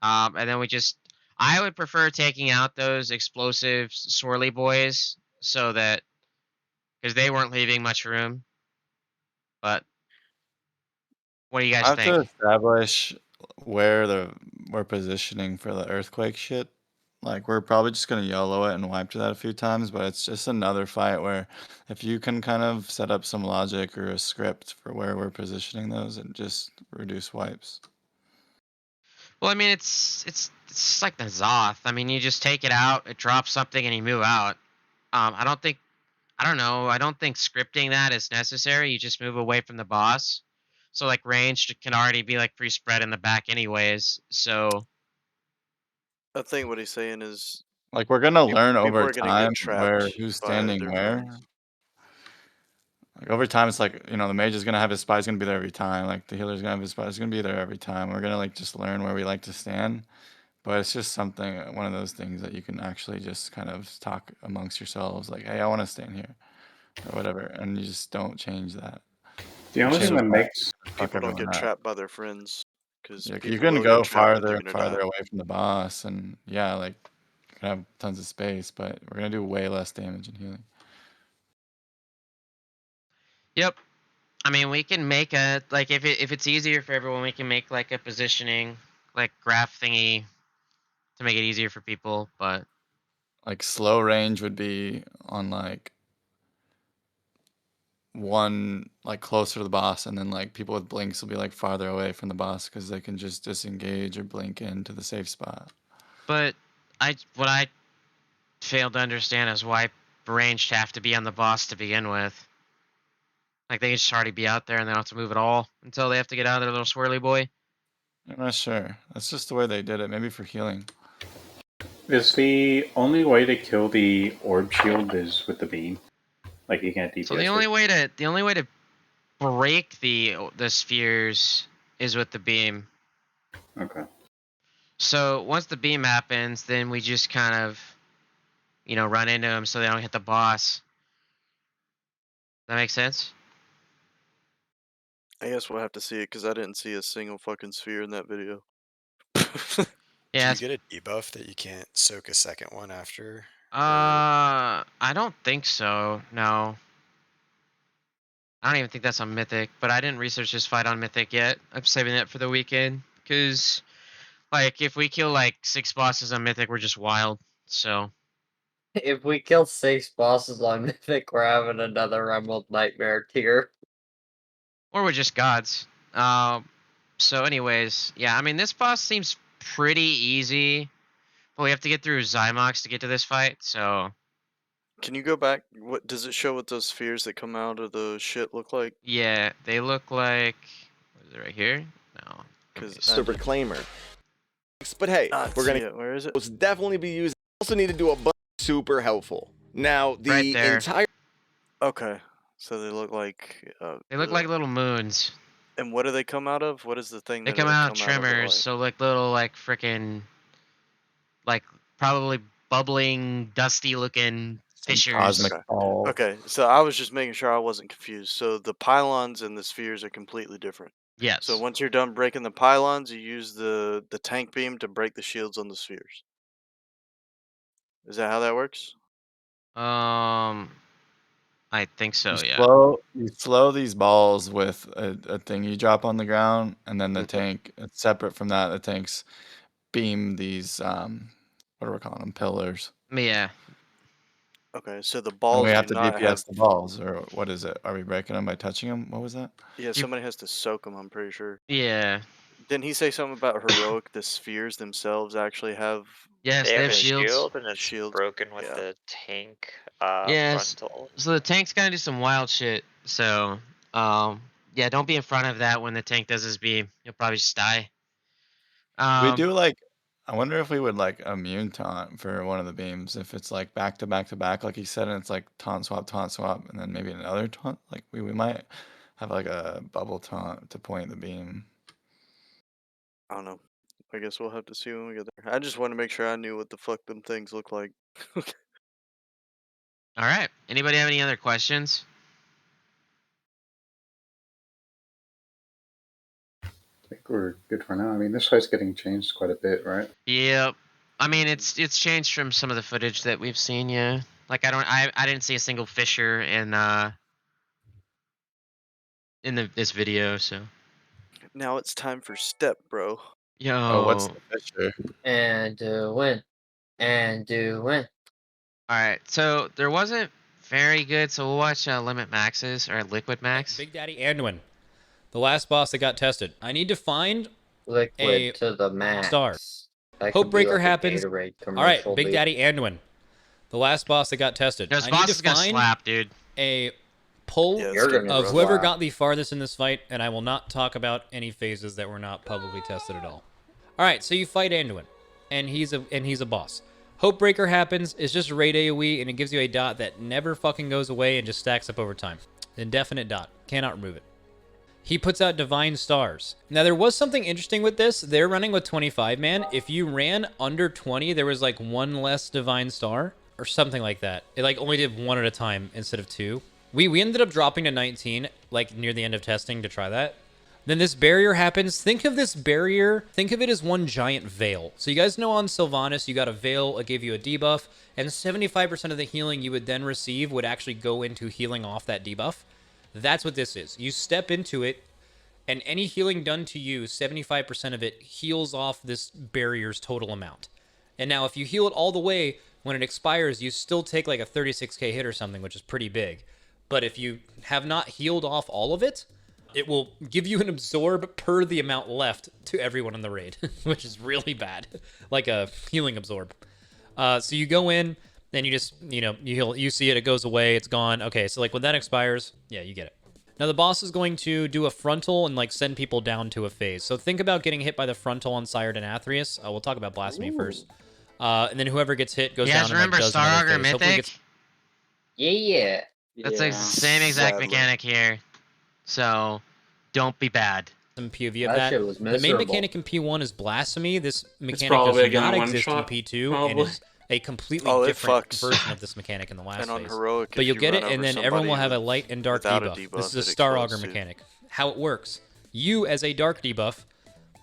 and then we just. I would prefer taking out those explosive swirly boys so that because they weren't leaving much room. But what do you I guys have think? to establish where we're positioning for the earthquake shit. Like we're probably just gonna YOLO it and wipe to that a few times, but it's just another fight where if you can kind of set up some logic or a script for where we're positioning those and just reduce wipes. Well, I mean, it's like the Zoth. I mean, you just take it out, it drops something, and you move out. I don't think scripting that is necessary. You just move away from the boss. So like ranged can already be like pre-spread in the back anyways. So I think what he's saying is Like we're gonna learn people over are gonna time get trapped where who's by standing their where. friends. Like over time, it's like the mage is gonna have his spy, is gonna be there every time. Like the healer's gonna have his spy, is gonna be there every time. We're gonna like just learn where we like to stand. But it's just something, one of those things that you can actually just kind of talk amongst yourselves, like, hey, I want to stand here, or whatever, and you just don't change that. The only thing that makes People don't get trapped by their friends because Yeah, you people can will go get trapped and farther they're and gonna farther die. away from the boss, and yeah, like you can have tons of space, but we're gonna do way less damage and healing. Yep. I mean, we can make a like if it's easier for everyone, we can make like a positioning like graph thingy to make it easier for people. But Like slow range would be on like one like closer to the boss, and then like people with blinks will be like farther away from the boss because they can just disengage or blink into the safe spot. what I failed to understand is why ranged have to be on the boss to begin with. Like they can just already be out there and they don't have to move at all until they have to get out of their little swirly boy. I'm not sure. That's just the way they did it. Maybe for healing. Is the only way to kill the orb shield is with the beam? Like you can't DPS. So the only way to break the spheres is with the beam. Okay. So once the beam happens, then we just kind of, run into them so they don't hit the boss. That makes sense? I guess we'll have to see it because I didn't see a single fucking sphere in that video. Yeah. Do you get a debuff that you can't soak a second one after? I don't think so. No. I don't even think that's on Mythic, but I didn't research this fight on Mythic yet. I'm saving that for the weekend because, like, if we kill like 6 bosses on Mythic, we're just wild. So. If we kill 6 bosses on Mythic, we're having another Emerald Nightmare tier. Or we're just gods. So anyways, yeah, I mean, this boss seems pretty easy. But we have to get through Zymox to get to this fight, so... Can you go back? What does it show what those spheres that come out of the shit look like? Yeah, they look like... What is it, right here? No. Because the Reclaimer. But hey, we're gonna. Where is it? Most definitely be used. Also need to do a bunch super helpful. Now the Right there. entire. Okay, so they look like. They look like little moons. And what do they come out of? What is the thing? They that come out of of it tremors, like? so like little, like, frickin'... Like, probably bubbling, dusty-looking fissures. Cosmic ball. Okay, so I was just making sure I wasn't confused. So the pylons and the spheres are completely different. Yes. So once you're done breaking the pylons, you use the tank beam to break the shields on the spheres. Is that how that works? I think so, yeah. You slow these balls with a thing you drop on the ground, and then the tank, it's separate from that, the tanks beam these, what do we call them, pillars. Yeah. Okay, so the And balls we have do to not DPS have. the balls, or what is it? Are we breaking them by touching them? What was that? Yeah, somebody has to soak them. I'm pretty sure. Yeah. Didn't he say something about heroic? The spheres themselves actually have. Yes, They they have have a shields. shield and it's Shields, broken with yeah. the tank Yes. frontal. So the tank's gonna do some wild shit. So, yeah, don't be in front of that when the tank does his beam. You'll probably just die. We do like, I wonder if we would like immune taunt for one of the beams if it's like back to back to back, like he said, and it's like taunt swap, and then maybe another taunt. Like we might have like a bubble taunt to point the beam. I don't know. I guess we'll have to see when we get there. I just want to make sure I knew what the fuck them things look like. All right. Anybody have any other questions? I think we're good for now. I mean, this fight's getting changed quite a bit, right? Yep. I mean, it's changed from some of the footage that we've seen. Yeah. Like I didn't see a single fissure in this video. So. Now it's time for step, bro. Yo. Oh, what's the fissure? And win. And win. Alright, so there wasn't very good, so we'll watch Limit Maxes, or Liquid Max. Big Daddy Anduin, the last boss that got tested. I need to find Liquid to the max. star. That could be Hopebreaker like a happens. Gatorade Alright, commercial, Big dude. Daddy Anduin, the last boss that got tested. This I boss need is to gonna find slap, dude. a poll You're gonna of whoever slap. got the farthest in this fight, and I will not talk about any phases that were not publicly tested at all. Alright, so you fight Anduin, and he's a boss. Hopebreaker happens, it's just a raid AoE, and it gives you a dot that never fucking goes away and just stacks up over time. Indefinite dot. Cannot remove it. He puts out Divine Stars. Now, there was something interesting with this. They're running with 25, man. If you ran under 20, there was like one less Divine Star, or something like that. It like only did one at a time instead of two. We ended up dropping to 19, like near the end of testing to try that. Then this barrier happens. Think of this barrier, think of it as one giant veil. So you guys know on Sylvanas, you got a veil, it gave you a debuff, and 75% of the healing you would then receive would actually go into healing off that debuff. That's what this is. You step into it, and any healing done to you, 75% of it heals off this barrier's total amount. And now if you heal it all the way, when it expires, you still take like a 36k hit or something, which is pretty big. But if you have not healed off all of it, it will give you an absorb per the amount left to everyone in the raid, which is really bad. Like a healing absorb. So you go in, then you just, you know, you heal, you see it, it goes away, it's gone. Okay, so like when that expires, yeah, you get it. Now the boss is going to do a frontal and like send people down to a phase. So think about getting hit by the frontal on Sired and Athreus. We'll talk about Blasphemy first. And then whoever gets hit goes down and like, does another Star Augur phase. Hopefully Mythic? Yeah. That's like the same exact mechanic here. So don't be bad. Some POV of That that. shit was The main miserable. mechanic in P1 is Blasphemy. This mechanic probably does not gonna exist in one-shot, P2 and probably. is a completely Oh, it different fucks. version of this mechanic in the last And on phase. heroic, But if you'll you get it, run and over then everyone will have a somebody light and dark without a debuff. debuff, This is a it Star explodes Augur too. mechanic. How it works. You, as a dark debuff,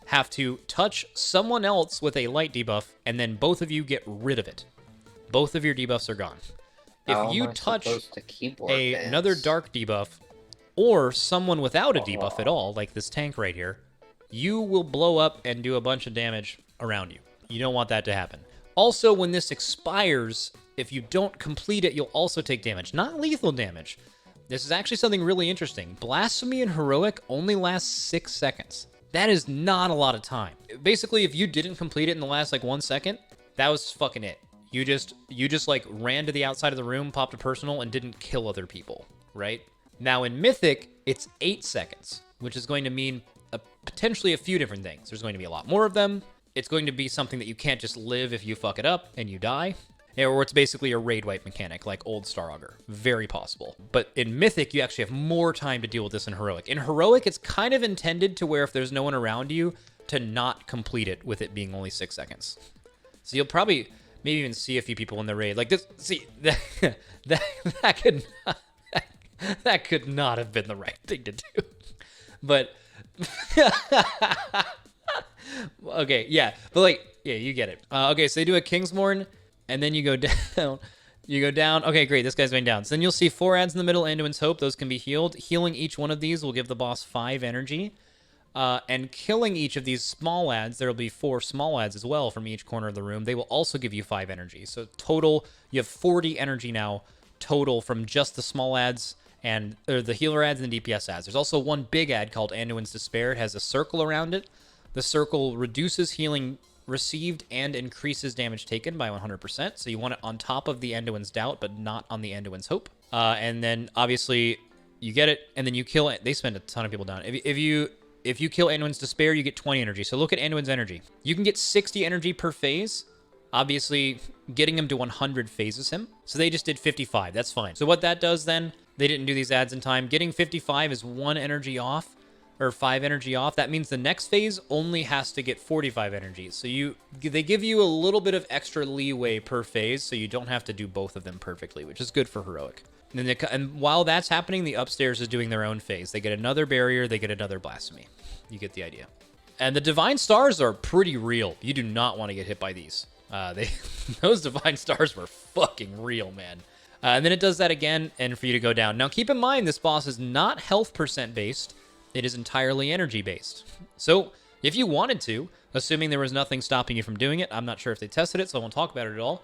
have to touch someone else with a light debuff, and then both of you get rid of it. Both of your debuffs are gone. If How am you I touch supposed to keyboard another dance? dark debuff, or someone without a debuff at all, like this tank right here, you will blow up and do a bunch of damage around you. You don't want that to happen. Also, when this expires, if you don't complete it, you'll also take damage. Not lethal damage. This is actually something really interesting. Blasphemy and Heroic only lasts 6 seconds. That is not a lot of time. Basically, if you didn't complete it in the last like 1 second, that was fucking it. You just like ran to the outside of the room, popped a personal, and didn't kill other people, right? Now in Mythic, it's 8 seconds, which is going to mean potentially a few different things. There's going to be a lot more of them. It's going to be something that you can't just live if you fuck it up and you die. Or it's basically a raid wipe mechanic like old Star Augur. Very possible. But in Mythic, you actually have more time to deal with this in Heroic. In Heroic, it's kind of intended to where if there's no one around you, to not complete it with it being only 6 seconds. So you'll probably maybe even see a few people in the raid. Like this, see, that could not have been the right thing to do. But okay, yeah, but like, yeah, you get it. Okay, so they do a Kingsmorn, and then you go down. You go down. Okay, great. This guy's going down. So then you'll see 4 ads in the middle. Anduin's Hope. Those can be healed. Healing each one of these will give the boss 5 energy. And killing each of these small ads, there will be 4 small ads as well from each corner of the room. They will also give you 5 energy. So total, you have 40 energy now total from just the small ads and the healer ads and the DPS ads. There's also one big ad called Anduin's Despair. It has a circle around it. The circle reduces healing received and increases damage taken by 100%. So you want it on top of the Anduin's Doubt, but not on the Anduin's Hope. And then obviously you get it, and then you kill it. They spend a ton of people down. If you kill Anduin's Despair, you get 20 energy. So look at Anduin's energy. You can get 60 energy per phase. Obviously, getting him to 100 phases him. So they just did 55. That's fine. So what that does then, they didn't do these ads in time. Getting 55 is 1 energy off, or 5 energy off. That means the next phase only has to get 45 energy. So they give you a little bit of extra leeway per phase, so you don't have to do both of them perfectly, which is good for Heroic. And while that's happening, the upstairs is doing their own phase. They get another barrier, they get another blasphemy. You get the idea. And the Divine Stars are pretty real. You do not want to get hit by these. Those Divine Stars were fucking real, man. And then it does that again, and for you to go down. Now keep in mind, this boss is not health percent based. It is entirely energy based. So if you wanted to, assuming there was nothing stopping you from doing it, I'm not sure if they tested it, so I won't talk about it at all.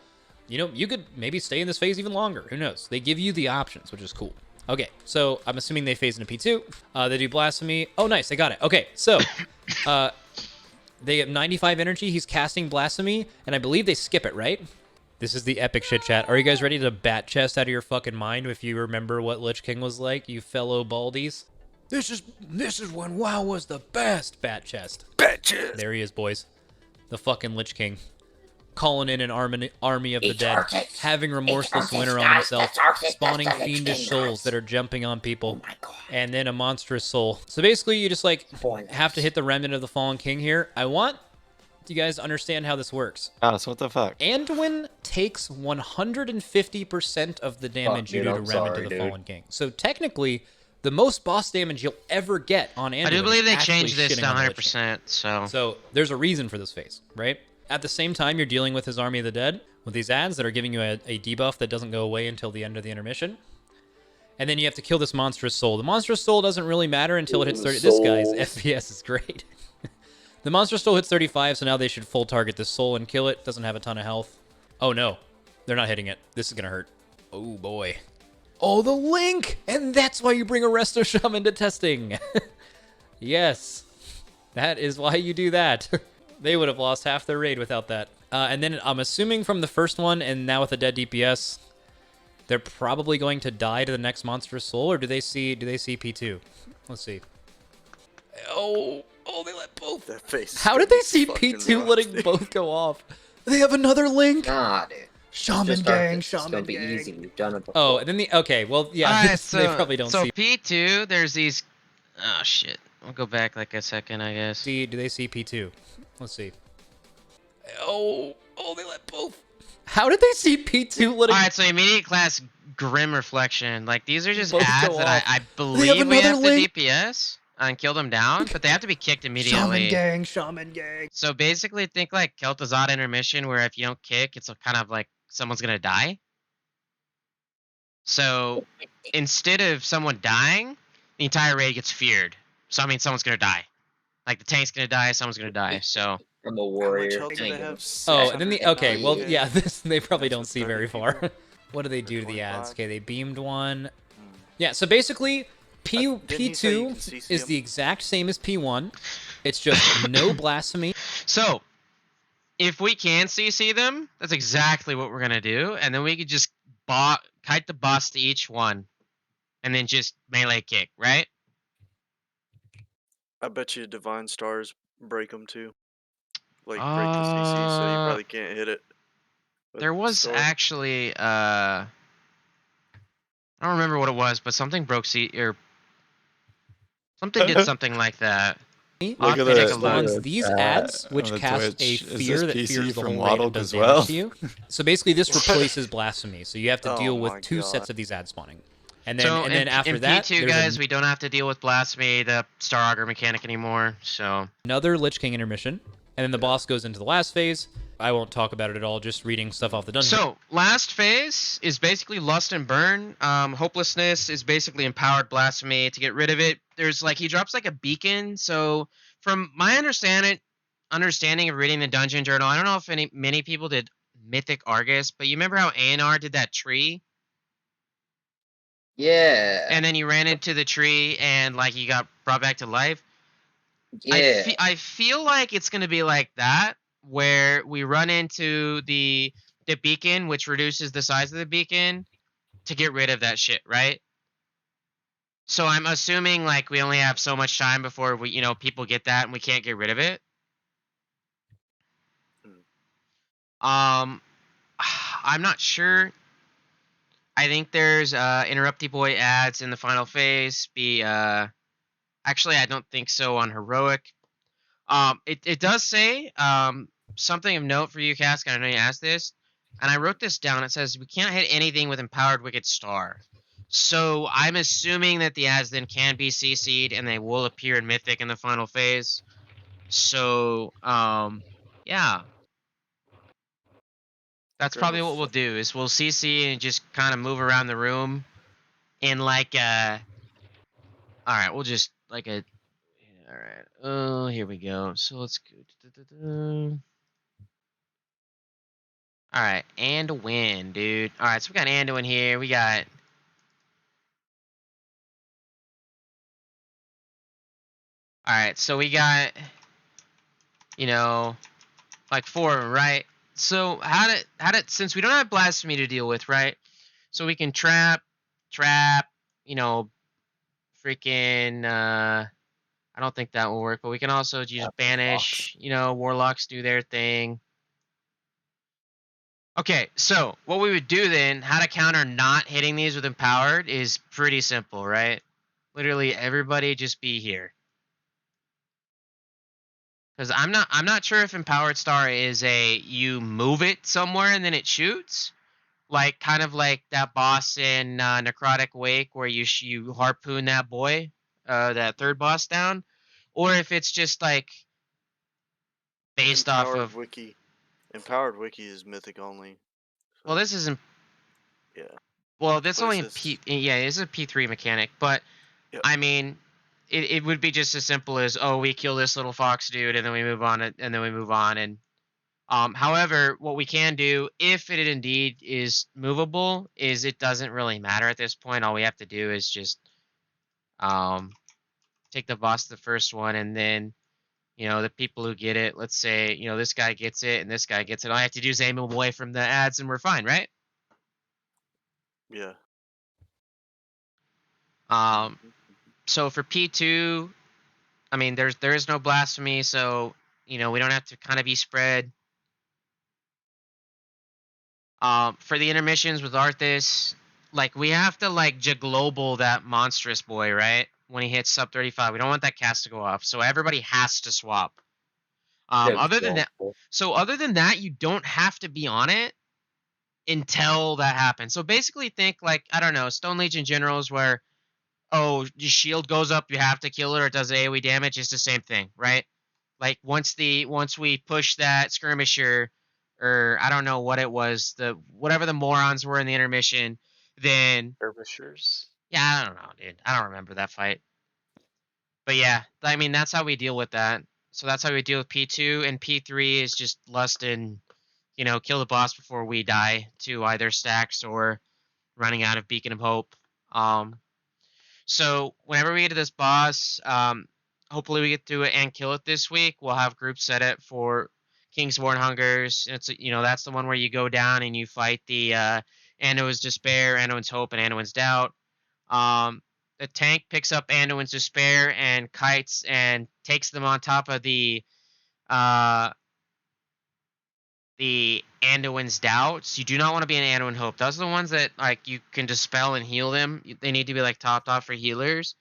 You know, you could maybe stay in this phase even longer. Who knows? They give you the options, which is cool. Okay, so I'm assuming they phase into P2. They do Blasphemy. Oh, nice. They got it. Okay, so they have 95 energy. He's casting Blasphemy, and I believe they skip it, right? This is the epic shit chat. Are you guys ready to bat chest out of your fucking mind if you remember what Lich King was like, you fellow baldies? This is when WoW was the best. Bat chest. Bat chest. There he is, boys. The fucking Lich King. Calling in an army of the dead. Having remorseless winter on himself. Spawning fiendish souls that are jumping on people. And then a monstrous soul. So basically, you just like have to hit the remnant of the Fallen King here. I want you guys to understand how this works. So what the fuck? Anduin takes 150% of the damage you do to Remnant of the Fallen King. So technically, the most boss damage you'll ever get on Anduin. I do believe they changed this to shitting on the Lich King. 100%, So there's a reason for this phase, right? At the same time, you're dealing with his Army of the Dead, with these ads that are giving you a debuff that doesn't go away until the end of the intermission. And then you have to kill this monstrous soul. The monstrous soul doesn't really matter until it hits 30. This guy's FPS is great. The monstrous soul hits 35, so now they should full target this soul and kill it. Doesn't have a ton of health. Oh no, they're not hitting it. This is gonna hurt. Oh boy. Oh, the link! And that's why you bring a Resto Shaman to testing. Yes, that is why you do that. They would have lost half their raid without that. And then I'm assuming from the first one, and now with the dead DPS, they're probably going to die to the next monstrous soul, or do they see P2? Let's see. Oh, they let both. That face. How did they see P2 letting both go off? They have another link. Nah, dude. Shaman gang, It's gonna be easy. We've done it before. Oh, and then okay, well, yeah, Alright, they probably don't see. So P2, there's these. Oh shit. I'll go back like a second, I guess. Do they see P2? Let's see. Oh, they let both. How did they see P2 letting? Alright, so immediate class Grim Reflection. Like, these are just Both ads go that off. I They believe have we have another to link. DPS and kill them down, but they have to be kicked immediately. Shaman gang. So basically, think like Kel'Thuzad intermission, where if you don't kick, it's kind of like someone's gonna die. So instead of someone dying, the entire raid gets feared. So I mean, someone's gonna die. Like the tank's gonna die, someone's gonna die. So I'm a warrior. health do they have? Oh, and then okay, well, 690. yeah, this they probably don't That's see very 30 far. What do they do to the ads? 25. Okay, they beamed one. Yeah, so basically, didn't he say you P2 can CC is him? the exact same as P1. It's just no blasphemy. So, if we can CC them, that's exactly what we're gonna do, and then we could just kite the boss to each one, and then just melee kick, right? I bet you Divine Stars break them too. Like break the CC, so you probably can't hit it. with There was Star. actually I don't remember what it was, but something broke or something did something like that. I'll Look have at to take a the, look. Spawns these ads, which on the cast a Twitch. Is fear this that PC fears the from whole raid and Waddled does as damage well? to you. So basically, this replaces blasphemy. So you have to Oh deal my with two God. sets of these ads spawning, and then So after in that, P2, there's guys, we don't have to deal with blasphemy, the Star Augur mechanic anymore. So another Lich King intermission, and then the boss goes into the last phase. I won't talk about it at all. Just reading stuff off the dungeon. So, last phase is basically Lust and Burn. Hopelessness is basically Empowered Blasphemy. To get rid of it, there's like, he drops like a beacon. So, from my understanding of reading the dungeon journal, I don't know if many people did Mythic Argus, but you remember how ANR did that tree? Yeah. And then you ran into the tree and like you got brought back to life? Yeah. I feel like it's going to be like that, where we run into the beacon, which reduces the size of the beacon to get rid of that shit, right? So I'm assuming like we only have so much time before people get that and we can't get rid of it. I'm not sure. I think there's Interrupty Boy ads in the final phase. Actually, I don't think so on Heroic. It does say something of note for you, Cask. I know you asked this, and I wrote this down. It says we can't hit anything with Empowered Wicked Star. So I'm assuming that the ads then can be CC'd and they will appear in Mythic in the final phase. So yeah. That's probably what we'll do, is we'll CC and just kind of move around the room in like alright, we'll just like a alright. Oh, here we go. So let's go. Alright, Anduin, dude. Alright, so we got Anduin here. We got alright, so we got like 4 of them, right? So how did since we don't have blasphemy to deal with, right? So we can trap, freaking I don't think that will work, but we can also use banish, warlocks do their thing. Okay, so what we would do then, how to counter not hitting these with empowered is pretty simple, right? Literally everybody just be here. Because I'm not sure if Empowered Star is you move it somewhere and then it shoots, like kind of like that boss in Necrotic Wake where you harpoon that boy, that third boss down, or if it's just like based off of Wiki. Empowered Wiki is Mythic only. Well, this isn't. Yeah. Well, that's But it only in says- P. Yeah, it's a P3 mechanic, but Yep. I mean, it would be just as simple as, oh, we kill this little fox dude, and then we move on, and then we move on. And however, what we can do, if it indeed is movable, is it doesn't really matter at this point. All we have to do is just take the boss to the first one, and then the people who get it, let's say this guy gets it and this guy gets it. All I have to do is aim him away from the ads, and we're fine, right? Yeah. So for P2, I mean, there is no blasphemy, so we don't have to kind of be spread. For the intermissions with Arthas, like we have to like global that monstrous boy, right? When he hits sub 35, we don't want that cast to go off, so everybody has to swap. Other than that, you don't have to be on it until that happens. So basically, think like, I don't know, Stone Legion generals where, oh, your shield goes up, you have to kill it, or it does AoE damage. It's the same thing, right? Like once we push that skirmisher, or I don't know what it was, whatever the morons were in the intermission, then Skirmishers. Yeah, I don't know, dude. I don't remember that fight. But yeah, I mean that's how we deal with that. So that's how we deal with P2, and P3 is just lust and kill the boss before we die to either stacks or running out of Beacon of Hope. So whenever we get to this boss, hopefully we get through it and kill it this week. We'll have groups set it for Kingsborn Hungers. It's that's the one where you go down and you fight the Anduin's Despair, Anduin's Hope, and Anduin's Doubt. The tank picks up Anduin's Despair and kites and takes them on top of the Anduin's Doubts. You do not want to be an Anduin Hope. Those are the ones that like you can dispel and heal them. They need to be like topped off for healers.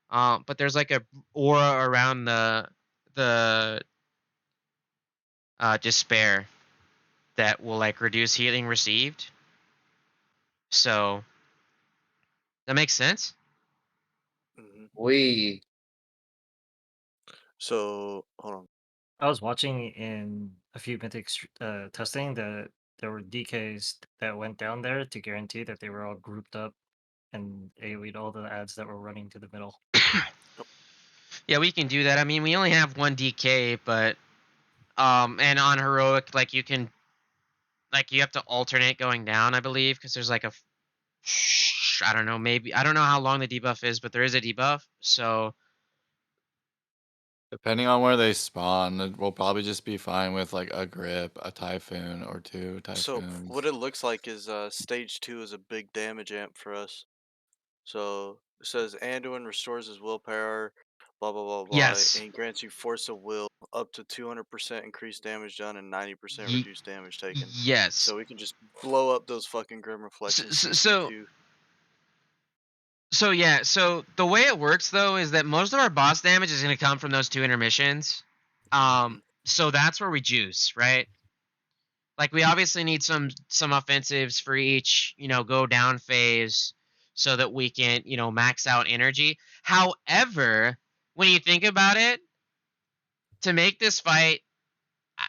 But there's like a aura around the Despair that will like reduce healing received. So that makes sense. So hold on. I was watching in a few mythic testing that there were DKs that went down there to guarantee that they were all grouped up and AoE'd all the ads that were running to the middle. Yeah, we can do that. I mean, we only have one DK, but and on heroic, like you can, like you have to alternate going down, I believe, because there's like I don't know, maybe I don't know how long the debuff is, but there is a debuff. So depending on where they spawn, we'll probably just be fine with like a grip, a typhoon, or 2 typhoons. So what it looks like is stage 2 is a big damage amp for us. So it says Anduin restores his willpower, blah blah blah blah, Yes. and grants you force of will up to 200% increased damage done and 90% reduced damage taken. Yes. So we can just blow up those fucking Grim Reflections. So yeah, so the way it works though is that most of our boss damage is going to come from those 2 intermissions. So that's where we juice, right? Like we obviously need some offensives for each, go down phase so that we can, max out energy. However, when you think about it, to make this fight,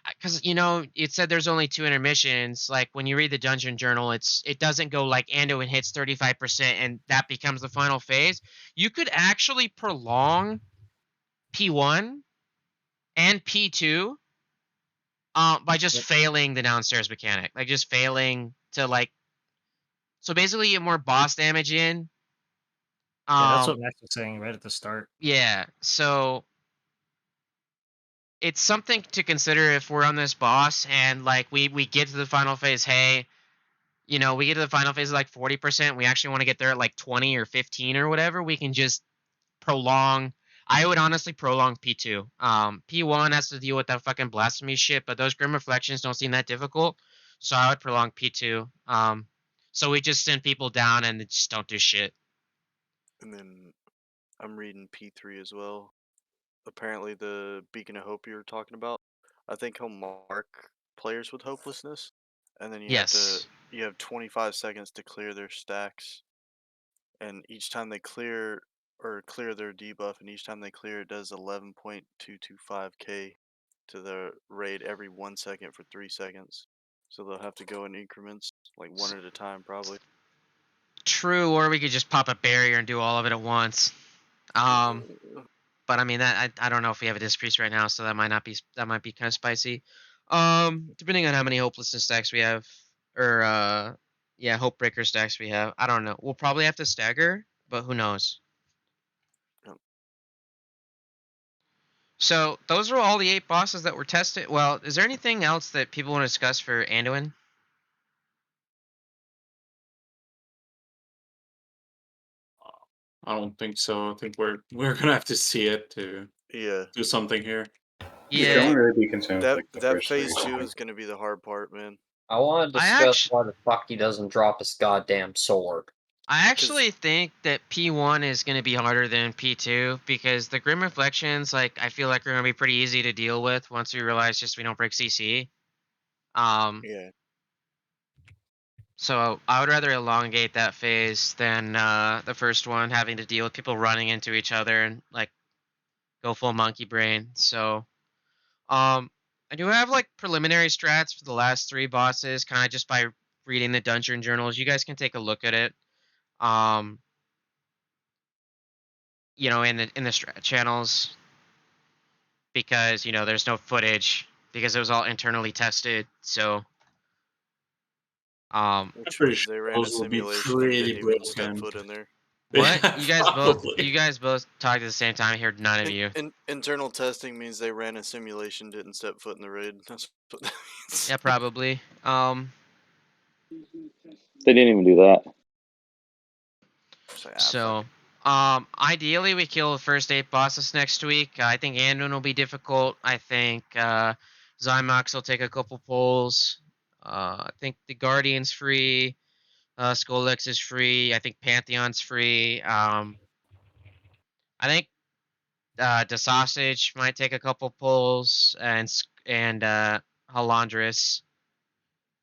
because it said there's only 2 intermissions. Like when you read the dungeon journal, it doesn't go like Anduin hits 35% and that becomes the final phase. You could actually prolong P1 and P2 by just failing the downstairs mechanic, like just failing to like. So basically, get more boss damage in. Yeah, that's what Max was saying right at the start. Yeah, so it's something to consider if we're on this boss and like we get to the final phase. Hey, we get to the final phase at like 40%. We actually want to get there at like 20 or 15 or whatever. We can just prolong. I would honestly prolong P2. P1 has to deal with that fucking blasphemy shit, but those Grim Reflections don't seem that difficult. So I would prolong P2. So we just send people down and they just don't do shit. And then I'm reading P3 as well. Apparently the Beacon of Hope you were talking about, I think he'll mark players with hopelessness, and then you have 25 seconds to clear their stacks, and each time they clear their debuff, and each time they clear it does 11.225k to the raid every 1 second for 3 seconds. So they'll have to go in increments, like one at a time probably. True, or we could just pop a barrier and do all of it at once. But I mean that I don't know if we have a disc priest right now, so that might be kind of spicy. Depending on how many hopelessness stacks we have, or yeah, hope breaker stacks we have. I don't know. We'll probably have to stagger, but who knows? So those are all the 8 bosses that were tested. Well, is there anything else that people want to discuss for Anduin? I don't think so. I think we're gonna have to see it to Yeah. do something here. You can only really be concerned with, That like, the that first phase three. 2 is gonna be the hard part, man. I want to I discuss why the fuck he doesn't drop his goddamn sword. I actually think that P1 is going to be harder than P2 because the Grim Reflections, like, I feel like are going to be pretty easy to deal with once we realize just we don't break CC. Yeah. So I would rather elongate that phase than the first one, having to deal with people running into each other and, like, go full monkey brain. So, I do have, like, preliminary strats for the last 3 bosses, kind of just by reading the dungeon journals. You guys can take a look at it. You know, in the strat channels, because there's no footage because it was all internally tested. So, Which means they ran a simulation and didn't even step foot in there. what? You guys both talked at the same time. I heard none of you. Internal testing means they ran a simulation, didn't step foot in the raid. That's what that means. Yeah, probably. They didn't even do that. So, ideally we kill the first 8 bosses next week. I think Anduin will be difficult. I think Zymox will take a couple pulls. I think the Guardian's free. Skolex is free. I think Pantheon's free. I think the Sausage might take a couple pulls, and Halandris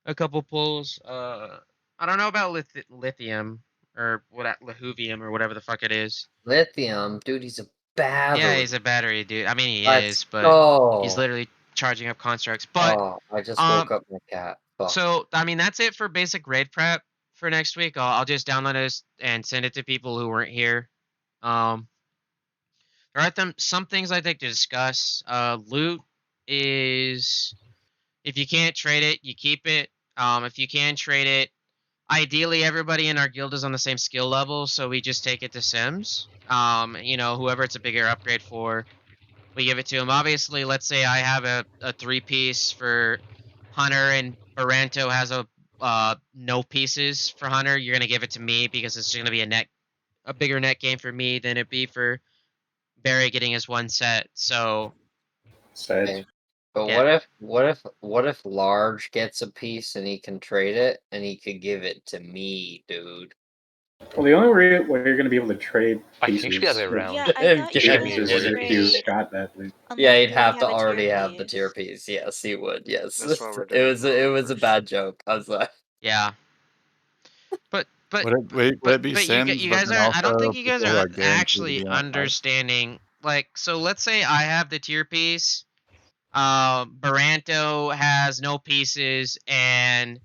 a couple pulls. I don't know about Lithium or Lahuvium or whatever the fuck it is. Lithium, dude, he's a battery. Yeah, he's a battery, dude. I mean, he Let's is, but go. he's literally charging up constructs. But I just woke up my cat. Fuck. so I mean, that's it for basic raid prep for next week. I'll just download it and send it to people who weren't here. There are some things I'd like to discuss. Loot is, if you can't trade it, you keep it. If you can trade it, ideally everybody in our guild is on the same skill level, so we just take it to Sims. Whoever it's a bigger upgrade for, we give it to him. Obviously, let's say I have a 3-piece for Hunter and Baranto has no pieces for Hunter. You're gonna give it to me because it's gonna be a bigger net gain for me than it'd be for Barry getting his 1 set. So. Okay. But Yeah. what if Large gets a piece and he can trade it and he could give it to me, dude? Well, the only way you're going to be able to trade I think pieces we have it around. Yeah, I thought you Give me could is a if you trade got that loot. Yeah, he'd unless have you to have a already tier have the piece. tier piece. Yes, he would. Yes, That's why we're it doing was a bad joke. I was like, Yeah. But Would it be Sims? you but guys then are. I don't also think you guys people who are guaranteed to actually be on fight? understanding. Like, so let's say I have the tier piece. Baranto has no pieces, and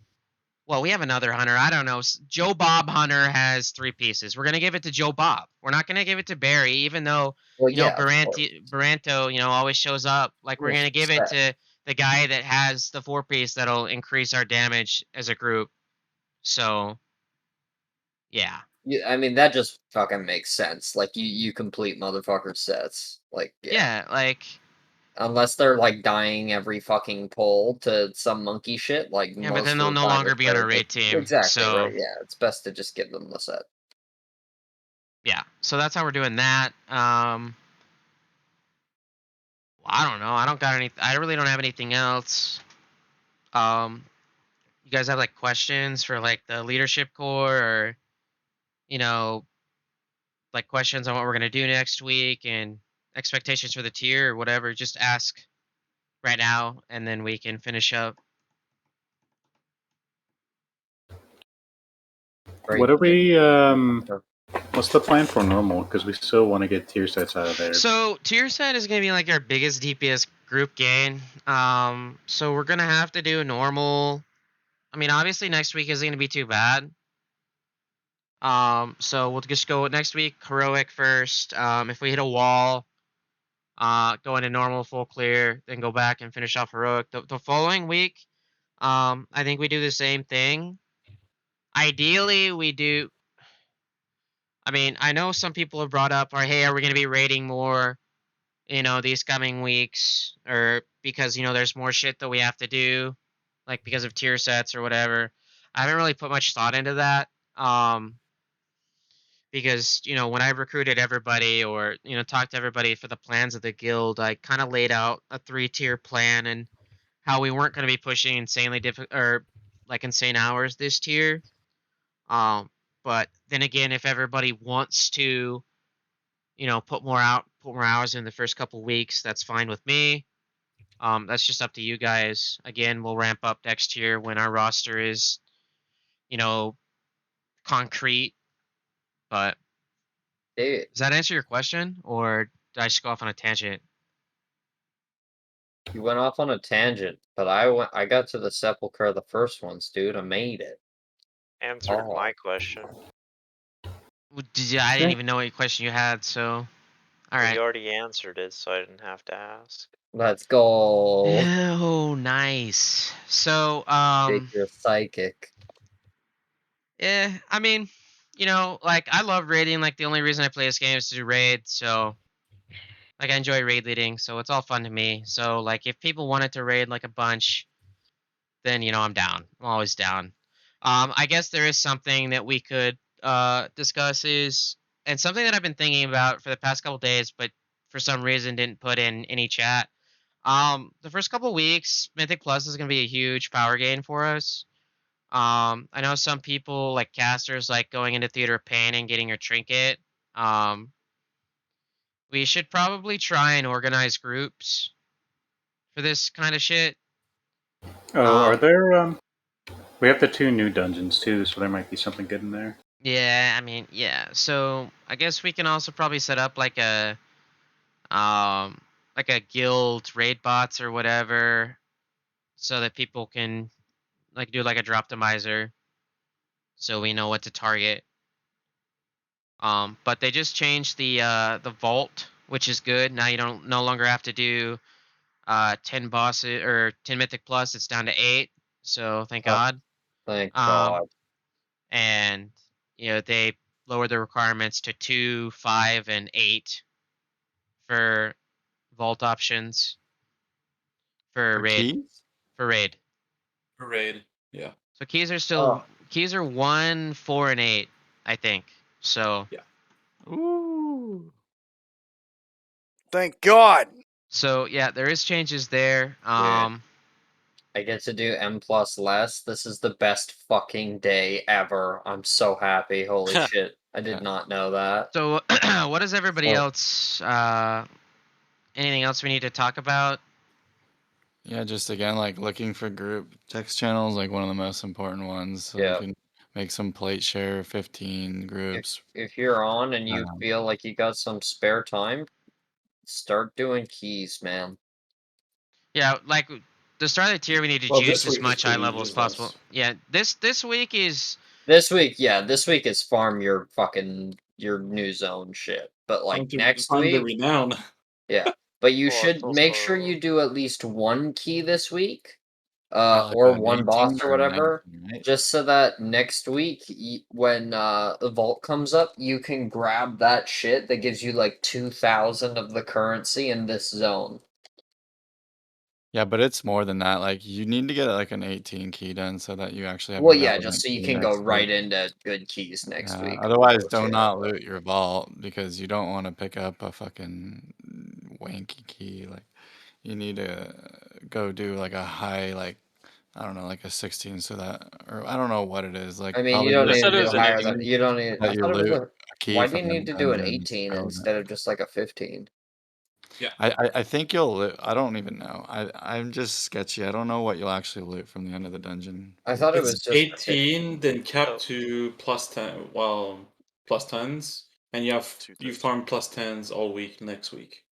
well, we have another Hunter. I don't know. Joe Bob Hunter has 3 pieces. We're gonna give it to Joe Bob. We're not gonna give it to Barry, even though Baranto, always shows up. Like, we're gonna give it to the guy that has the 4-piece that'll increase our damage as a group. So, yeah. I mean, that just fucking makes sense. Like, you complete motherfucker sets. Like, Yeah, like. Unless they're like dying every fucking pull to some monkey shit, like Yeah, but most then of they'll the no time longer it's be on a better raid to- team. Exactly So, right. Yeah, it's best to just give them the set. yeah. So that's how we're doing that. I don't know. I really don't have anything else. You guys have like questions for like the leadership core, or like questions on what we're gonna do next week and expectations for the tier or whatever? Just ask right now, and then we can finish up. What are we? What's the plan for normal? Because we still want to get tier sets out of there. So tier set is gonna be like our biggest DPS group gain. So we're gonna have to do normal. I mean, obviously next week isn't gonna be too bad. So we'll just go next week, heroic first. If we hit a wall, go into normal full clear, then go back and finish off heroic. The following week, I think we do the same thing. Ideally, we do. I mean, I know some people have brought up, hey, are we going to be raiding more, these coming weeks, or because there's more shit that we have to do, like because of tier sets or whatever. I haven't really put much thought into that. Because when I recruited everybody or talked to everybody for the plans of the guild, I kind of laid out a 3-tier plan and how we weren't going to be pushing insanely difficult or like insane hours this tier. But then again, if everybody wants to, put more hours in the first couple weeks, that's fine with me. That's just up to you guys. Again, we'll ramp up next year when our roster is, concrete. But does that answer your question, or did I just go off on a tangent? You went off on a tangent, but I got to the sepulcher of the first ones, dude. I made it. Answered my question. I didn't even know what question you had, so alright. You already answered it, so I didn't have to ask. Let's go. Oh, nice. So, Jake, you're psychic. Yeah, I mean, like, I love raiding. Like, the only reason I play this game is to do raid, so, like, I enjoy raid leading, so it's all fun to me. So, like, if people wanted to raid, like, a bunch, then, I'm down. I'm always down. I guess there is something that we could discuss and something that I've been thinking about for the past couple days, but for some reason didn't put in any chat. The first couple weeks, Mythic Plus is going to be a huge power gain for us. I know some people, like casters, like going into Theater of Pain and getting your trinket. We should probably try and organize groups for this kind of shit. Oh, are there, we have the 2 new dungeons too, so there might be something good in there. Yeah, I mean, yeah. So I guess we can also probably set up like a guild raid bots or whatever, so that people can like do like a drop demizer, so we know what to target. But they just changed the vault, which is good. Now you no longer have to do 10 bosses or 10 Mythic Plus. It's down to 8. So thank God. Thank God. And they lowered the requirements to 2, 5, and 8 for vault options for raid. Keys? For raid. For raid, yeah. So keys are still keys are 1, 4, and 8, I think. So yeah. Ooh. Thank God. So yeah, there is changes there. I get to do M plus less. This is the best fucking day ever. I'm so happy. Holy shit. I did not know that. So what does everybody else anything else we need to talk about? Yeah, just again, like looking for group text channels, like one of the most important ones. So Yeah. you can make some plate share 15 groups. If you're on and you feel like you got some spare time, start doing keys, man. Yeah, like the start of the tier, we need to juice as much high level as possible. Yeah, this week is this week is farm your new zone shit. But like next week, renown. Yeah, but you should make sure you do at least one key this week, like or an one boss 18 or or whatever, 19, right? just so that next week when the vault comes up, you can grab that shit that gives you like 2,000 of the currency in this zone. Yeah, but it's more than that. Like you need to get like an 18 key done so that you actually have. Well, a yeah, relevant just so you key can go next right week. into good keys next week. of Otherwise, course, do yeah. not loot your vault because you don't want to pick up a fucking wanky key. Like you need to go do like a high, like I don't know, like a 16, so that, or I don't know what it is. Like I mean, probably you don't just need to a do higher than 18, you don't need. so that I you thought it was loot a. a key Why do you from the need to do an dungeon 18 so instead of just like a 15? Yeah. I think you'll loot. I don't even know. I'm just sketchy. I don't know what you'll actually loot from the end of the dungeon. I thought it It's was just 18, then capped to plus 10. Well, plus 10s, and you farm plus 10s all week next week.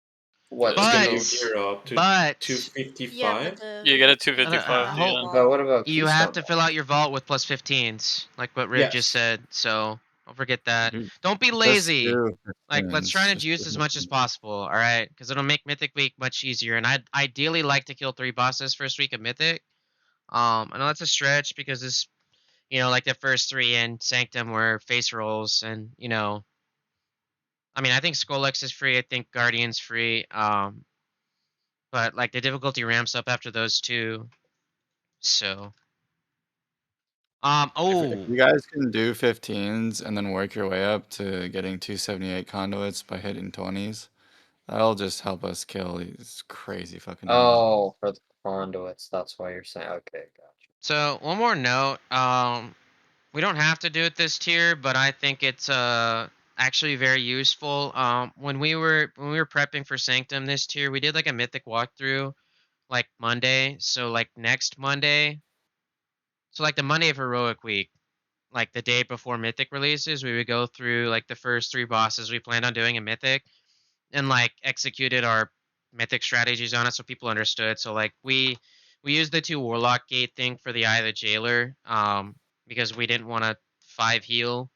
What? It's gonna But- gear up to but- 255. You get a 255. But what about you have to Keystone? fill out your vault with plus 15s, like what Riv Yes. just said. So Don't forget that. You Don't be just lazy. do Like, let's try to 15s. juice Just as do much as 15s. possible, all right? Because it'll make Mythic Week much easier. And I'd ideally like to kill 3 bosses first week of Mythic. I know that's a stretch because this, like the first 3 in Sanctum were face rolls, and I mean, I think Skolex is free. I think Guardian's free. But like the difficulty ramps up after those 2. So, If you guys can do 15s and then work your way up to getting 278 conduits by hitting 20s, that'll just help us kill these crazy fucking enemies. Oh, for the conduits. That's why you're saying. Okay, gotcha. So one more note. We don't have to do it this tier, but I think it's actually very useful. When we were prepping for Sanctum this tier, we did like a Mythic walkthrough, like Monday. So like next Monday. So like the Monday of Heroic Week, like the day before Mythic releases, we would go through like the first 3 bosses we planned on doing in Mythic, and like executed our Mythic strategies on it, so people understood. So like we used the 2 Warlock Gate thing for the Eye of the Jailer, because we didn't want to 5 heal.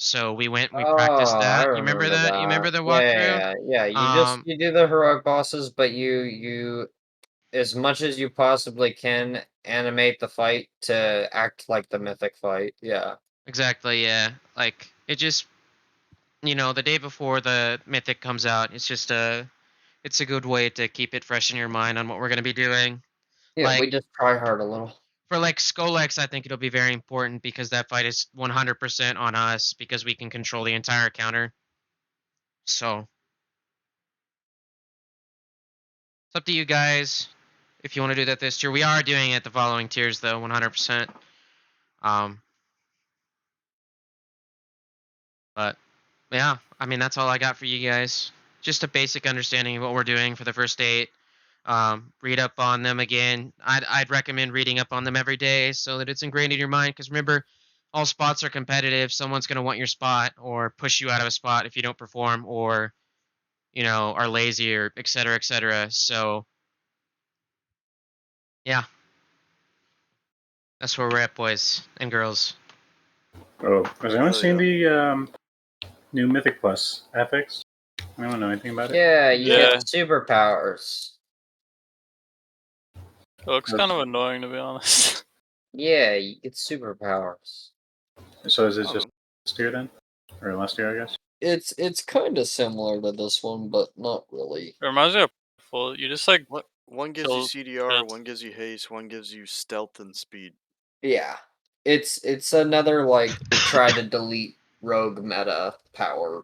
So we practiced Oh, I that. You remember remember that? You remember that. the walkthrough? Yeah. You do the heroic bosses, but you as much as you possibly can animate the fight to act like the mythic fight. Yeah. Exactly, yeah. Like it just the day before the Mythic comes out, it's a good way to keep it fresh in your mind on what we're gonna be doing. Yeah, Like we just try hard a little. for like Skolex, I think it'll be very important because that fight is 100% on us because we can control the entire counter. So it's up to you guys if you want to do that this tier. We are doing it the following tiers though, 100%. But yeah, I mean that's all I got for you guys. Just a basic understanding of what we're doing for the first 8. Read up on them again. I'd recommend reading up on them every day so that it's ingrained in your mind. Because remember, all spots are competitive. Someone's gonna want your spot or push you out of a spot if you don't perform, or are lazy, or etc. etc. So yeah, that's where we're at, boys and girls. Oh, has anyone seen the new Mythic Plus affix? Anyone know anything about it? Yeah, you get superpowers. It looks kind of annoying, to be honest. Yeah, you get superpowers. So is it just last year then? Or last year, I guess? It's kind of similar to this one, but not really. It reminds me of full. You just like one gives you CDR, one gives you haste, one gives you stealth and speed. Yeah, it's another like try to delete rogue meta power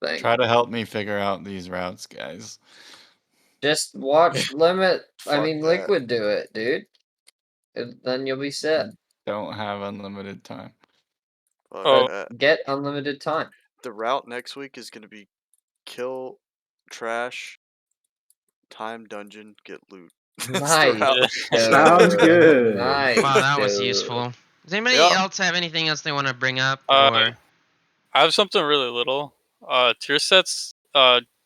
thing. Try to help me figure out these routes, guys. Just watch limit. I Fuck mean, that. Liquid do it, dude. Then you'll be set. Don't have unlimited time. Get unlimited time. The route next week is going to be kill, trash, time dungeon, get loot. Nice. Sounds good. Nice. Wow, that was useful. Does anybody else have anything else they want to bring up? I have something really little. Tier sets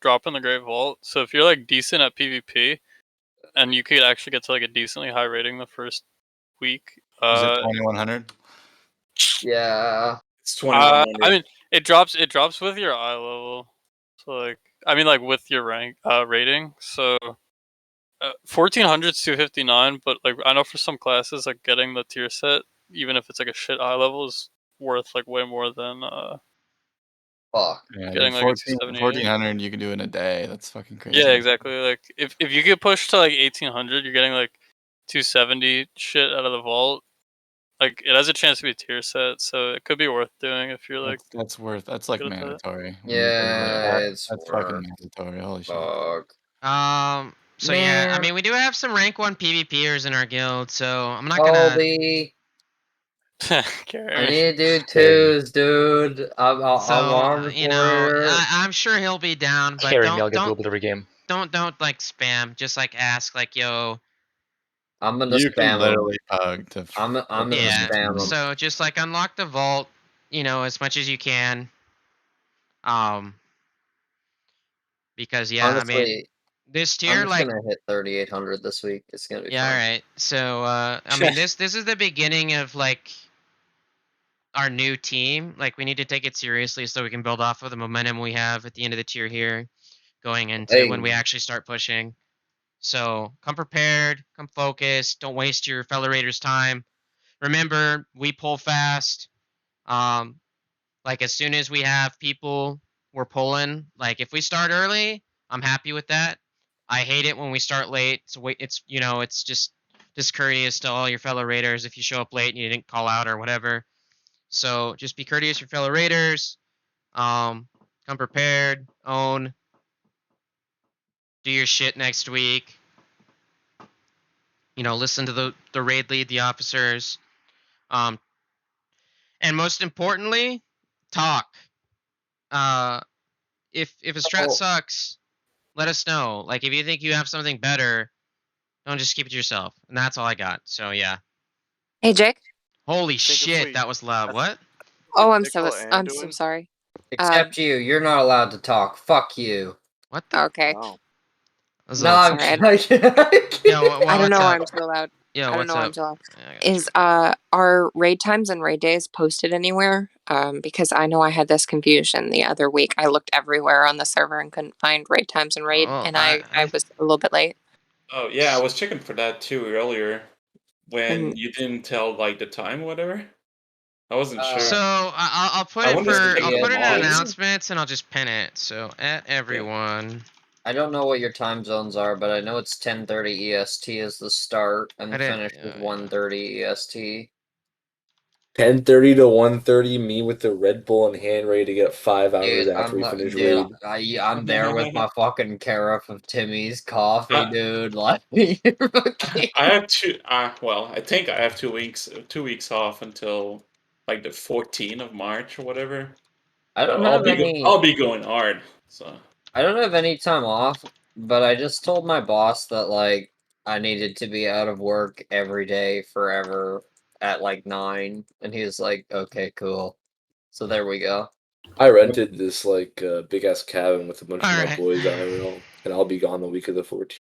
drop in the Great Vault. So if you're like decent at PvP, and you could actually get to like a decently high rating the first week. Is it 2100? Yeah. It's 2100. I mean, it drops with your eye level. So like, I mean, like with your rank rating. So 1400 is 259, but like I know for some classes, like getting the tier set, even if it's like a shit eye level, is worth like way more than fuck. Yeah, getting dude, like 1400 you can do in a day. That's fucking crazy. Yeah, exactly. Like if you get pushed to like 1800, you're getting like 270 shit out of the vault. Like it has a chance to be tier set, so it could be worth doing if you're like. That's like good at that. mandatory. Yeah, it's that's fucking mandatory. Holy shit. So yeah, I Man. mean, we do have some rank 1 PvPers in our guild, so I'm not gonna. Colby. I need to do 2s, dude. I'm armed So warrior. I'm sure he'll be down, but Carry me, I'll get don't global every game. don't like spam. Just like ask, like, yo. I'm gonna You spam can him. literally pug to. I'm gonna Yeah. spam him. So just like unlock the vault, as much as you can. Because yeah, Honestly, I mean, this tier I'm just like. gonna hit 3800 this week. It's gonna be Yeah, fun. all right. So I mean, this is the beginning of like our new team. Like we need to take it seriously so we can build off of the momentum we have at the end of the tier here, going into when we actually start pushing. So come prepared, come focused. Don't waste your fellow raiders' time. Remember, we pull fast. Like as soon as we have people, we're pulling. Like if we start early, I'm happy with that. I hate it when we start late. So it's it's just discourteous to all your fellow raiders if you show up late and you didn't call out or whatever. So just be courteous to your fellow raiders. Come prepared. Own. Do your shit next week. Listen to the raid lead, the officers. And most importantly, talk. If a strat sucks, let us know. Like if you think you have something better, don't just keep it to yourself. And that's all I got. So yeah. Hey, Jake. Holy shit, that was loud. What? Oh, I'm so sorry. Except you. You're not allowed to talk. Fuck you. What? Okay. No, I'm Sorry, joking. I don't know why I'm so loud. Yeah, I don't what's know why I'm up? so loud. Is our raid times and raid days posted anywhere? Because I know I had this confusion the other week. I looked everywhere on the server and couldn't find raid times and raid, Oh, and I was a little bit late. Oh yeah, I was checking for that too earlier when And- you didn't tell like the time or whatever. I wasn't sure. So I'll put I it wonder if for they I'll get put it in mods. announcements and I'll just pin it. So at everyone. I don't know what your time zones are, but I know it's 10:30 EST is the start, and the finish is 1:30 EST. 10:30 to 1:30, me with the Red Bull in hand, ready to get 5 hours after we finish raid. I'm there with my fucking carafe of Timmy's coffee, dude. Like, I have two. Well, I think I have 2 weeks. 2 weeks off until like the 14th of March or whatever. I don't So have any. I'll be going hard. So I don't have any time off, but I just told my boss that like I needed to be out of work every day forever at like 9, and he was like, "Okay, cool." So there we go. I rented this like big ass cabin with a bunch of my Alright. boys. I don't know, and I'll be gone the week of the 14th.